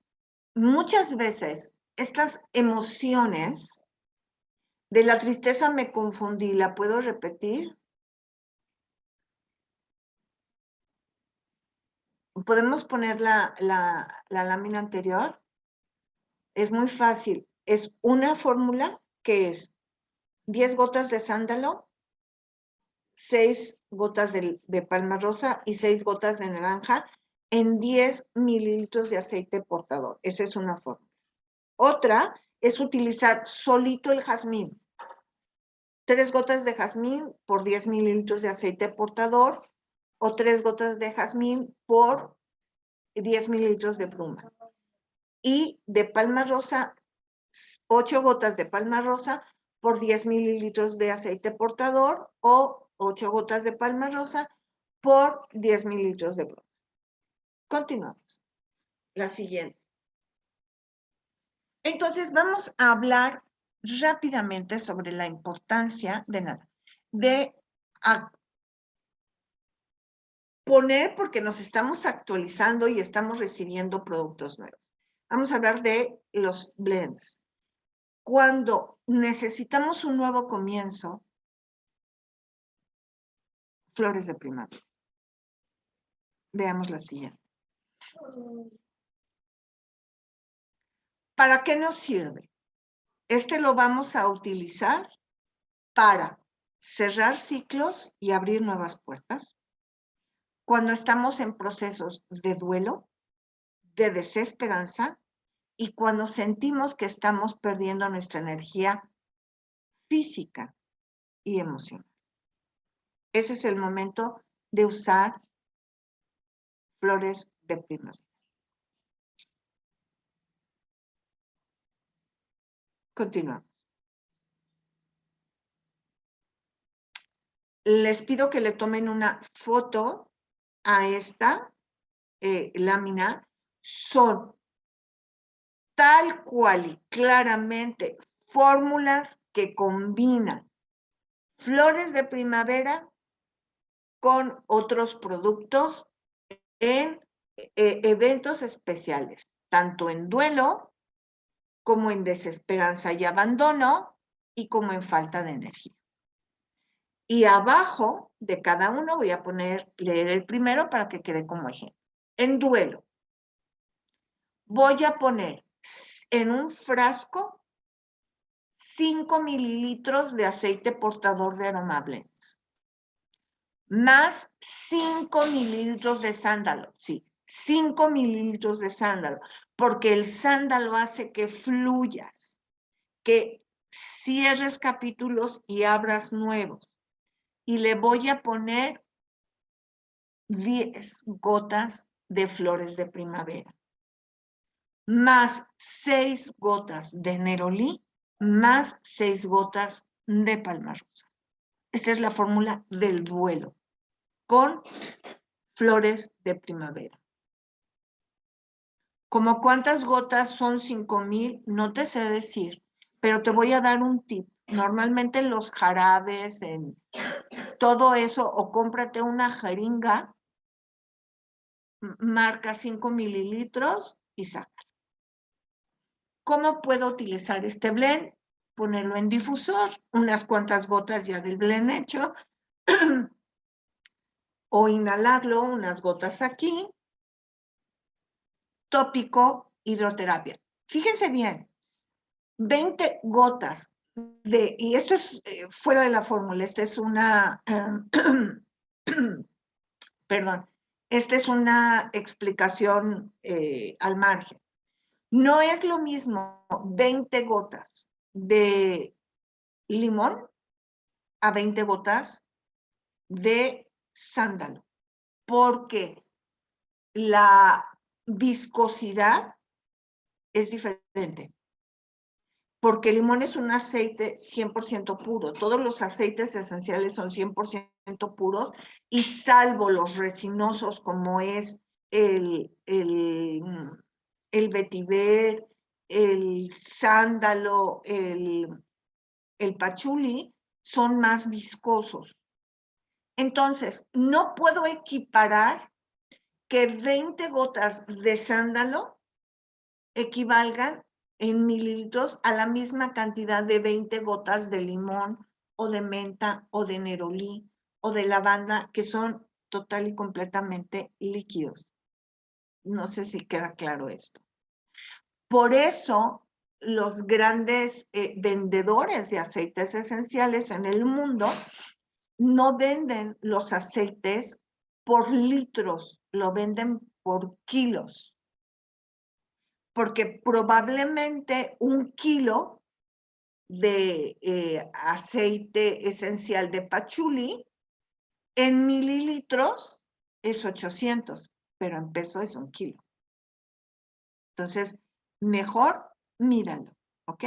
Muchas veces estas emociones de la tristeza me confundí, ¿la puedo repetir? ¿Podemos poner la lámina anterior? Es muy fácil. Es una fórmula que es 10 gotas de sándalo, 6 gotas de palma rosa y 6 gotas de naranja en 10 mililitros de aceite portador. Esa es una fórmula. Otra es utilizar solito el jazmín. 3 gotas de jazmín por 10 mililitros de aceite portador o 3 gotas de jazmín por 10 mililitros de bruma. Y de palma rosa, 8 gotas de palma rosa por 10 mililitros de aceite portador o 8 gotas de palma rosa por 10 mililitros de broma. Continuamos. La siguiente. Entonces vamos a hablar rápidamente sobre la importancia de poner, porque nos estamos actualizando y estamos recibiendo productos nuevos. Vamos a hablar de los blends. Cuando necesitamos un nuevo comienzo, flores de primavera. Veamos la siguiente. ¿Para qué nos sirve? Este lo vamos a utilizar para cerrar ciclos y abrir nuevas puertas. Cuando estamos en procesos de duelo, de desesperanza, y cuando sentimos que estamos perdiendo nuestra energía física y emocional. Ese es el momento de usar flores de primavera. Continuamos. Les pido que le tomen una foto a esta lámina. Son tal cual y claramente fórmulas que combinan flores de primavera con otros productos en eventos especiales, tanto en duelo como en desesperanza y abandono y como en falta de energía. Y abajo de cada uno voy a leer el primero para que quede como ejemplo. En duelo, voy a poner en un frasco 5 mililitros de aceite portador de Aroma Blends, más 5 mililitros de sándalo, sí, 5 mililitros de sándalo, porque el sándalo hace que fluyas, que cierres capítulos y abras nuevos. Y le voy a poner 10 gotas de flores de primavera, más 6 gotas de nerolí, más 6 gotas de palma rosa. Esta es la fórmula del duelo con flores de primavera. ¿Cómo cuántas gotas son 5,000? No te sé decir, pero te voy a dar un tip. Normalmente en los jarabes, en todo eso, o cómprate una jeringa, marca 5 mililitros y saca. ¿Cómo puedo utilizar este blend? Ponerlo en difusor, unas cuantas gotas ya del blend hecho, o inhalarlo, unas gotas aquí. Tópico, hidroterapia. Fíjense bien, 20 gotas y esto es fuera de la fórmula, esta es una, perdón, esta es una explicación al margen. No es lo mismo 20 gotas de limón a 20 gotas de sándalo, porque la viscosidad es diferente. Porque el limón es un aceite 100% puro. Todos los aceites esenciales son 100% puros y salvo los resinosos como es el vetiver, el sándalo, el pachuli, son más viscosos. Entonces, no puedo equiparar que 20 gotas de sándalo equivalgan en mililitros a la misma cantidad de 20 gotas de limón o de menta o de nerolí o de lavanda, que son total y completamente líquidos. No sé si queda claro esto. Por eso los grandes vendedores de aceites esenciales en el mundo no venden los aceites por litros, lo venden por kilos. Porque probablemente 1 kilo de aceite esencial de pachuli en mililitros es 800, pero en peso es 1 kilo. Entonces, mejor mídalo, ¿ok?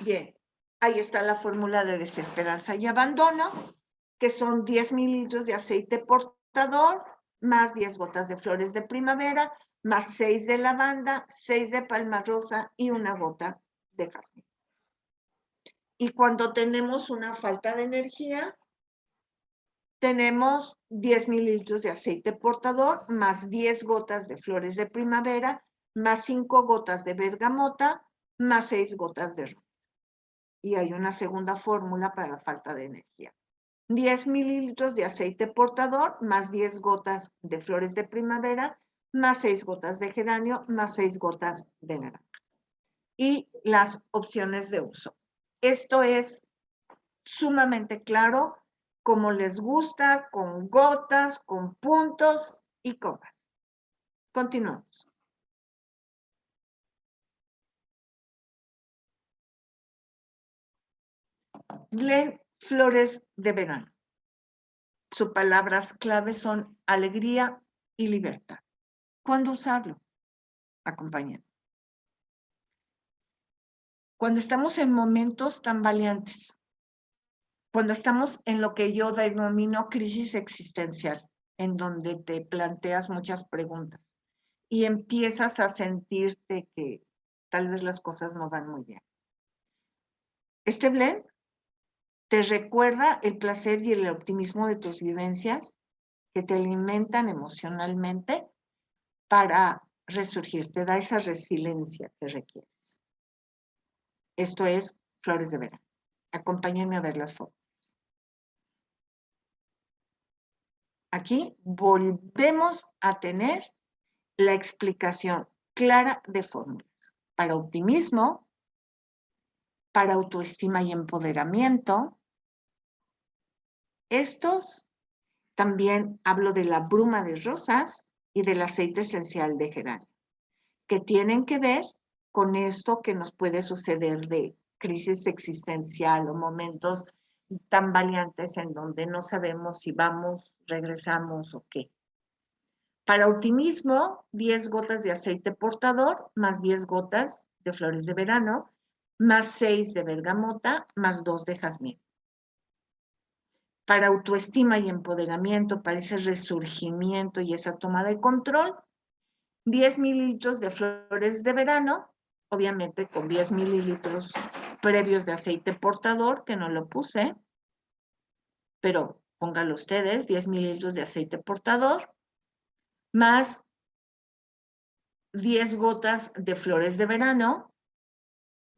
Bien, ahí está la fórmula de desesperanza y abandono, que son 10 mililitros de aceite portador, más 10 gotas de flores de primavera, más 6 de lavanda, 6 de palma rosa y 1 gota de jazmín. Y cuando tenemos una falta de energía, tenemos 10 mililitros de aceite portador, más 10 gotas de flores de primavera, más 5 gotas de bergamota, más 6 gotas de ron. Y hay una segunda fórmula para la falta de energía. 10 mililitros de aceite portador, más 10 gotas de flores de primavera, más 6 gotas de geranio, más 6 gotas de naranja. Y las opciones de uso. Esto es sumamente claro, como les gusta, con gotas, con puntos y comas. Continuamos. Blend flores de verano. Sus palabras clave son alegría y libertad. ¿Cuándo usarlo? Acompáñenme. Cuando estamos en momentos tambaleantes, cuando estamos en lo que yo denomino crisis existencial, en donde te planteas muchas preguntas y empiezas a sentirte que tal vez las cosas no van muy bien. Este blend te recuerda el placer y el optimismo de tus vivencias que te alimentan emocionalmente para resurgir, te da esa resiliencia que requieres. Esto es flores de verano. Acompáñenme a ver las fotos. Aquí volvemos a tener la explicación clara de fórmulas para optimismo, para autoestima y empoderamiento. Estos también hablo de la bruma de rosas y del aceite esencial de geranio, que tienen que ver con esto que nos puede suceder de crisis existencial o momentos tan valientes en donde no sabemos si vamos, regresamos o qué. Para optimismo, 10 gotas de aceite portador, más 10 gotas de flores de verano, más 6 de bergamota, más 2 de jazmín. Para autoestima y empoderamiento, para ese resurgimiento y esa toma de control, 10 mililitros de flores de verano, obviamente con 10 mililitros previos de aceite portador, que no lo puse, pero pónganlo ustedes, 10 mililitros de aceite portador, más 10 gotas de flores de verano,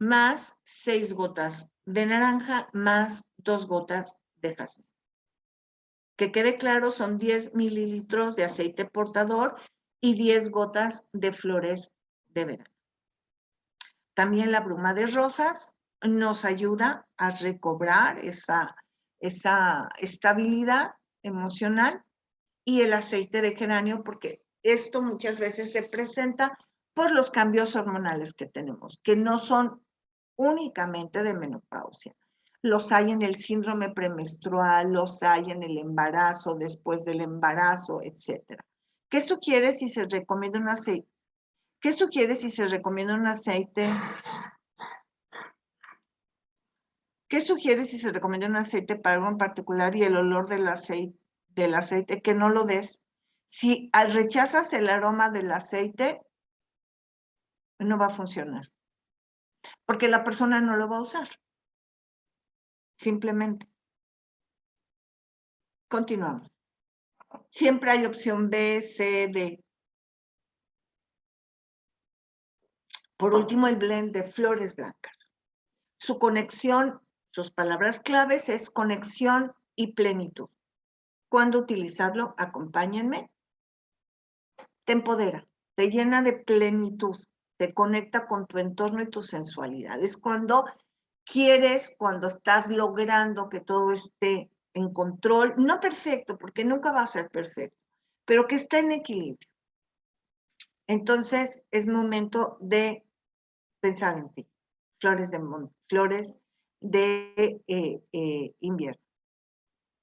más 6 gotas de naranja, más 2 gotas de jazmín. Que quede claro, son 10 mililitros de aceite portador y 10 gotas de flores de verano. También la bruma de rosas nos ayuda a recobrar esa estabilidad emocional, y el aceite de geranio, porque esto muchas veces se presenta por los cambios hormonales que tenemos, que no son únicamente de menopausia. Los hay en el síndrome premenstrual, los hay en el embarazo, después del embarazo, etc. ¿Qué sugiere si se recomienda un aceite? ¿Qué sugiere si se recomienda un aceite? ¿Qué sugiere si se recomienda un aceite para algo en particular y el olor del aceite que no lo des? Si rechazas el aroma del aceite, no va a funcionar, porque la persona no lo va a usar. Simplemente. Continuamos. Siempre hay opción B, C, D. Por último, el blend de flores blancas. Su conexión, sus palabras claves es conexión y plenitud. ¿Cuándo utilizarlo? Acompáñenme. Te empodera, te llena de plenitud, te conecta con tu entorno y tu sensualidad. Es cuando quieres, cuando estás logrando que todo esté en control, no perfecto, porque nunca va a ser perfecto, pero que esté en equilibrio. Entonces es momento de pensar en ti. Flores de invierno.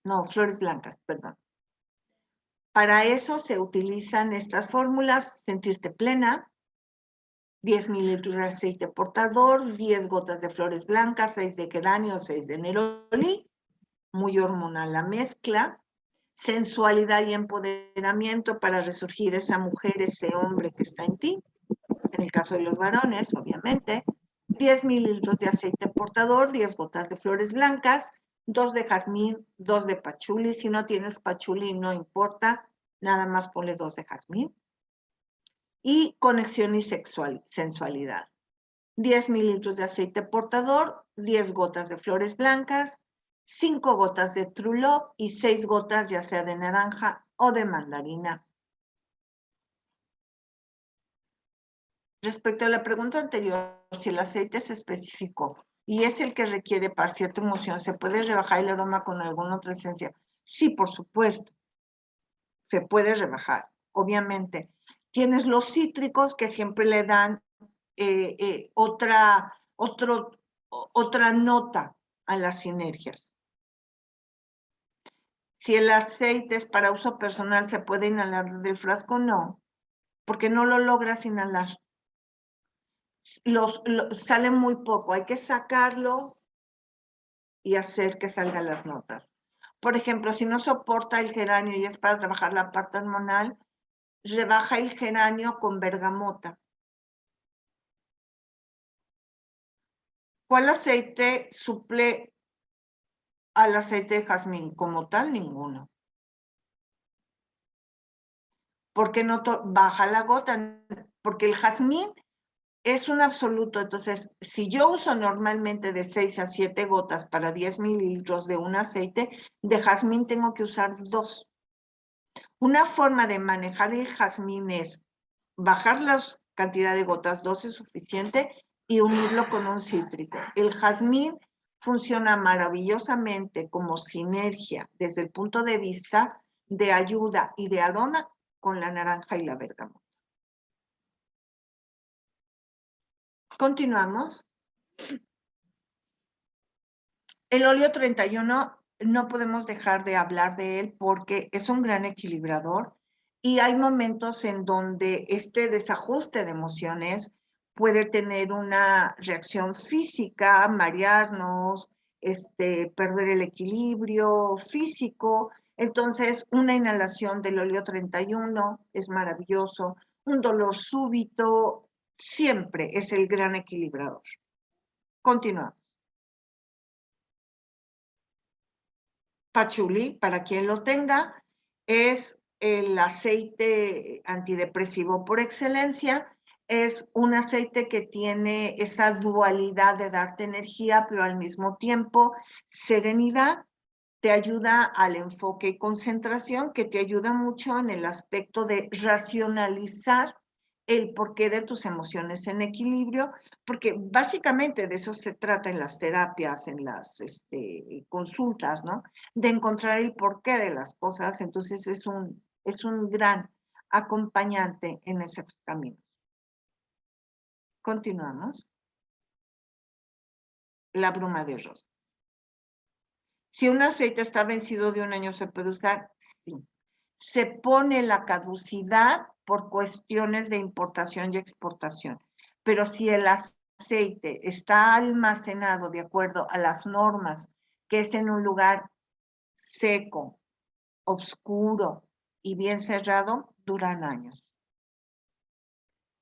No, flores blancas, perdón. Para eso se utilizan estas fórmulas: sentirte plena, 10 mililitros de aceite portador, 10 gotas de flores blancas, 6 de geranio, 6 de neroli, muy hormonal la mezcla, sensualidad y empoderamiento para resurgir esa mujer, ese hombre que está en ti, en el caso de los varones, obviamente, 10 mililitros de aceite portador, 10 gotas de flores blancas, 2 de jazmín, 2 de pachuli. Si no tienes pachuli, no importa, nada más ponle 2 de jazmín. Y conexión y sensualidad. 10 mililitros de aceite portador, 10 gotas de flores blancas, 5 gotas de True Love y 6 gotas ya sea de naranja o de mandarina. Respecto a la pregunta anterior, si el aceite se especificó y es el que requiere para cierta emoción, ¿se puede rebajar el aroma con alguna otra esencia? Sí, por supuesto, se puede rebajar, obviamente. Tienes los cítricos que siempre le dan otra nota a las sinergias. Si el aceite es para uso personal, ¿se puede inhalar del frasco? No, porque no lo logras inhalar. Sale muy poco, hay que sacarlo y hacer que salgan las notas. Por ejemplo, si no soporta el geranio y es para trabajar la parte hormonal, rebaja el geranio con bergamota. ¿Cuál aceite suple al aceite de jazmín? Como tal, ninguno. Porque no baja la gota, porque el jazmín es un absoluto. Entonces, si yo uso normalmente de 6 a 7 gotas para 10 mililitros de un aceite, de jazmín tengo que usar 2. Una forma de manejar el jazmín es bajar la cantidad de gotas, 2 es suficiente, y unirlo con un cítrico. El jazmín funciona maravillosamente como sinergia desde el punto de vista de ayuda y de aroma con la naranja y la bergamota. Continuamos. El óleo 31 no podemos dejar de hablar de él porque es un gran equilibrador y hay momentos en donde este desajuste de emociones puede tener una reacción física, marearnos, perder el equilibrio físico. Entonces, una inhalación del óleo 31 es maravilloso. Un dolor súbito siempre es el gran equilibrador. Continuamos. Pachuli, para quien lo tenga, es el aceite antidepresivo por excelencia. Es un aceite que tiene esa dualidad de darte energía, pero al mismo tiempo serenidad. Te ayuda al enfoque y concentración, que te ayuda mucho en el aspecto de racionalizar el porqué de tus emociones en equilibrio, porque básicamente de eso se trata en las terapias, en las consultas, ¿no? De encontrar el porqué de las cosas. Entonces es un gran acompañante en ese camino. Continuamos. La bruma de rosas. Si un aceite está vencido de un año, ¿se puede usar? Sí. Se pone la caducidad por cuestiones de importación y exportación. Pero si el aceite está almacenado de acuerdo a las normas, que es en un lugar seco, oscuro y bien cerrado, duran años.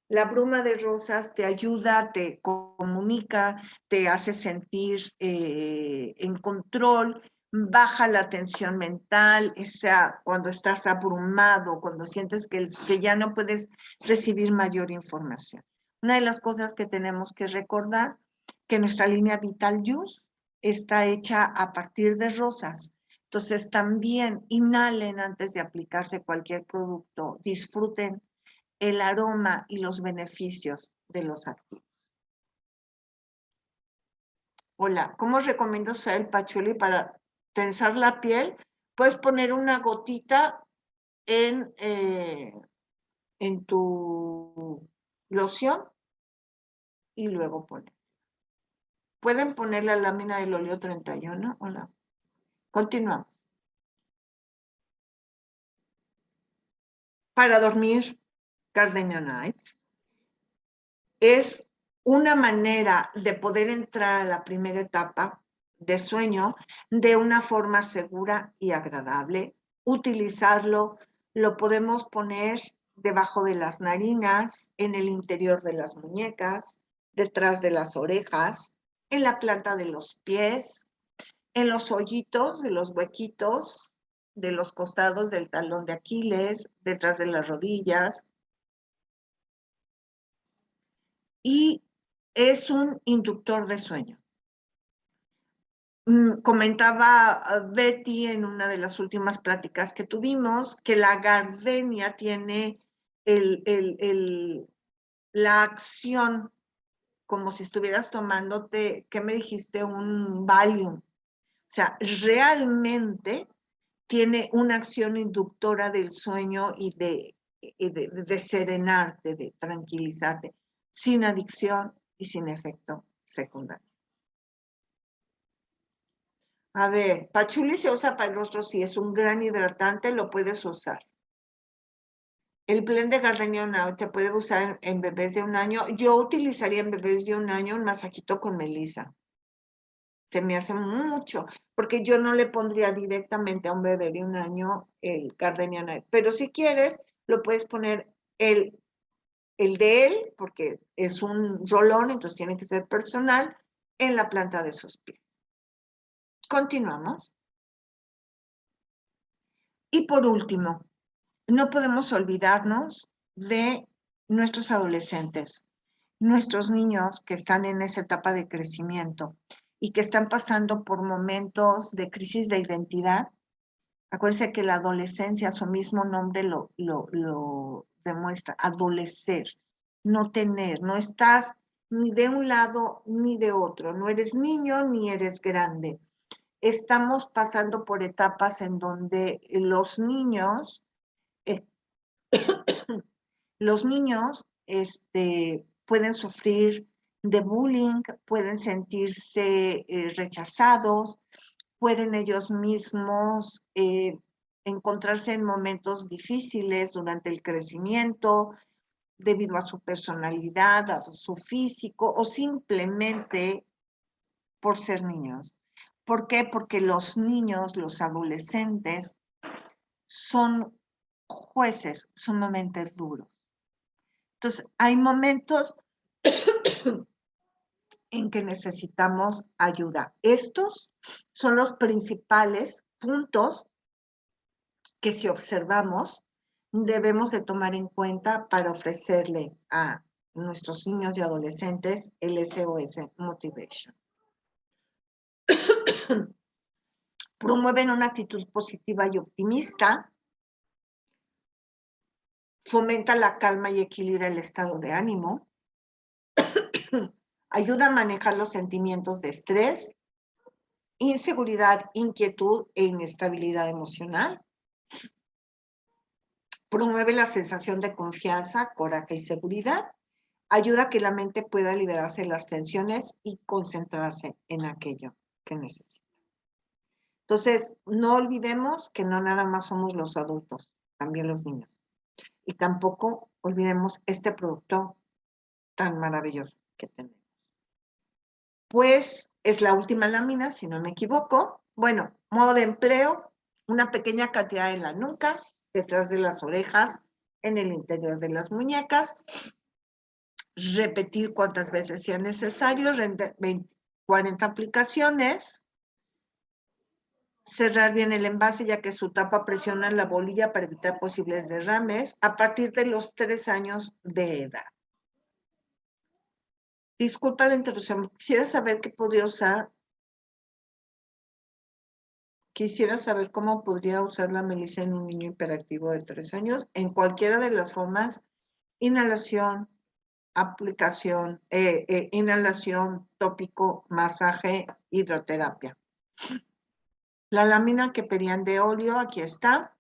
La bruma de rosas te ayuda, te comunica, te hace sentir en control, baja la tensión mental, cuando estás abrumado, cuando sientes que ya no puedes recibir mayor información. Una de las cosas que tenemos que recordar, que nuestra línea Vital Juice está hecha a partir de rosas. Entonces también inhalen antes de aplicarse cualquier producto, disfruten el aroma y los beneficios de los activos. Hola, ¿cómo recomiendo usar el pachuli para tensar la piel? Puedes poner una gotita en tu loción y luego poner. ¿Pueden poner la lámina del óleo 31? Hola. Continuamos. para dormir Gardenia Nights es una manera de poder entrar a la primera etapa de sueño de una forma segura y agradable. Utilizarlo, lo podemos poner debajo de las narinas, en el interior de las muñecas, detrás de las orejas, en la planta de los pies, en los hoyitos de los huequitos de los costados del talón de Aquiles, detrás de las rodillas. Y es un inductor de sueño. Comentaba Betty en una de las últimas pláticas que tuvimos que la gardenia tiene la acción como si estuvieras tomándote, ¿qué me dijiste? Un Valium. O sea, realmente tiene una acción inductora del sueño y de serenarte, de tranquilizarte, sin adicción y sin efecto secundario. A ver, Patchouli se usa para el rostro, si es un gran hidratante, lo puedes usar. El blend de Gardenia Now te puede usar en bebés de 1 año. Yo utilizaría en bebés de 1 año un masajito con melisa. Se me hace mucho, porque yo no le pondría directamente a un bebé de 1 año el Gardenia Now. Pero si quieres, lo puedes poner el de él, porque es un rolón, entonces tiene que ser personal, en la planta de sus pies. Continuamos. Y por último, no podemos olvidarnos de nuestros adolescentes, nuestros niños que están en esa etapa de crecimiento y que están pasando por momentos de crisis de identidad. Acuérdense que la adolescencia, su mismo nombre lo demuestra, adolecer, no tener, no estás ni de un lado ni de otro, no eres niño ni eres grande. Estamos pasando por etapas en donde los niños pueden sufrir de bullying, pueden sentirse rechazados, pueden ellos mismos encontrarse en momentos difíciles durante el crecimiento debido a su personalidad, a su físico o simplemente por ser niños. ¿Por qué? Porque los niños, los adolescentes, son jueces sumamente duros. Entonces, hay momentos en que necesitamos ayuda. Estos son los principales puntos que, si observamos, debemos de tomar en cuenta para ofrecerle a nuestros niños y adolescentes el SOS Motivation. Promueven una actitud positiva y optimista, fomenta la calma y equilibra el estado de ánimo, ayuda a manejar los sentimientos de estrés, inseguridad, inquietud e inestabilidad emocional, promueve la sensación de confianza, coraje y seguridad, ayuda a que la mente pueda liberarse de las tensiones y concentrarse en aquello que necesita. Entonces, no olvidemos que no nada más somos los adultos, también los niños. Y tampoco olvidemos este producto tan maravilloso que tenemos. Pues es la última lámina, si no me equivoco. Bueno, modo de empleo, una pequeña cantidad en la nuca, detrás de las orejas, en el interior de las muñecas. Repetir cuantas veces sea necesario, 40 aplicaciones. Cerrar bien el envase, ya que su tapa presiona la bolilla para evitar posibles derrames a partir de los 3 años de edad. Disculpa la interrupción, quisiera saber qué podría usar. Quisiera saber cómo podría usar la melisa en un niño hiperactivo de 3 años, en cualquiera de las formas: inhalación, aplicación, inhalación, tópico, masaje, hidroterapia. La lámina que pedían de óleo, aquí está.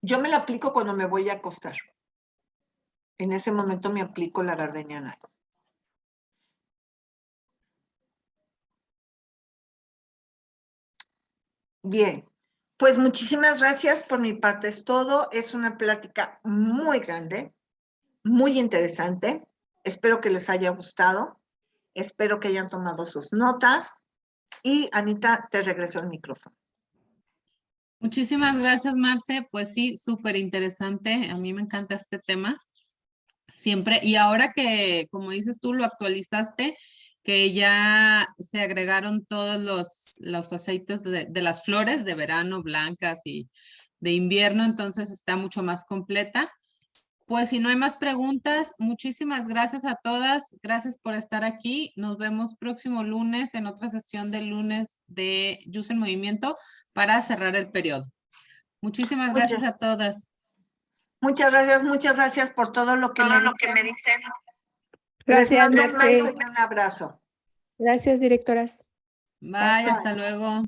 Yo me la aplico cuando me voy a acostar. En ese momento me aplico la Gardenia Night. Bien, pues muchísimas gracias. Por mi parte es todo. Es una plática muy grande, muy interesante. Espero que les haya gustado. Espero que hayan tomado sus notas. Y Anita, te regreso el micrófono. Muchísimas gracias, Marce. Pues sí, súper interesante. A mí me encanta este tema. Siempre, y ahora que, como dices tú, lo actualizaste, que ya se agregaron todos los aceites de las flores de verano, blancas y de invierno, entonces está mucho más completa. Pues si no hay más preguntas, muchísimas gracias a todas. Gracias por estar aquí. Nos vemos próximo lunes en otra sesión de lunes de Yus en Movimiento para cerrar el periodo. Muchísimas gracias a todas. Muchas gracias por todo lo que me dicen. Gracias, Les mando un Marce. beso y un abrazo. Gracias, directoras. Bye, hasta luego.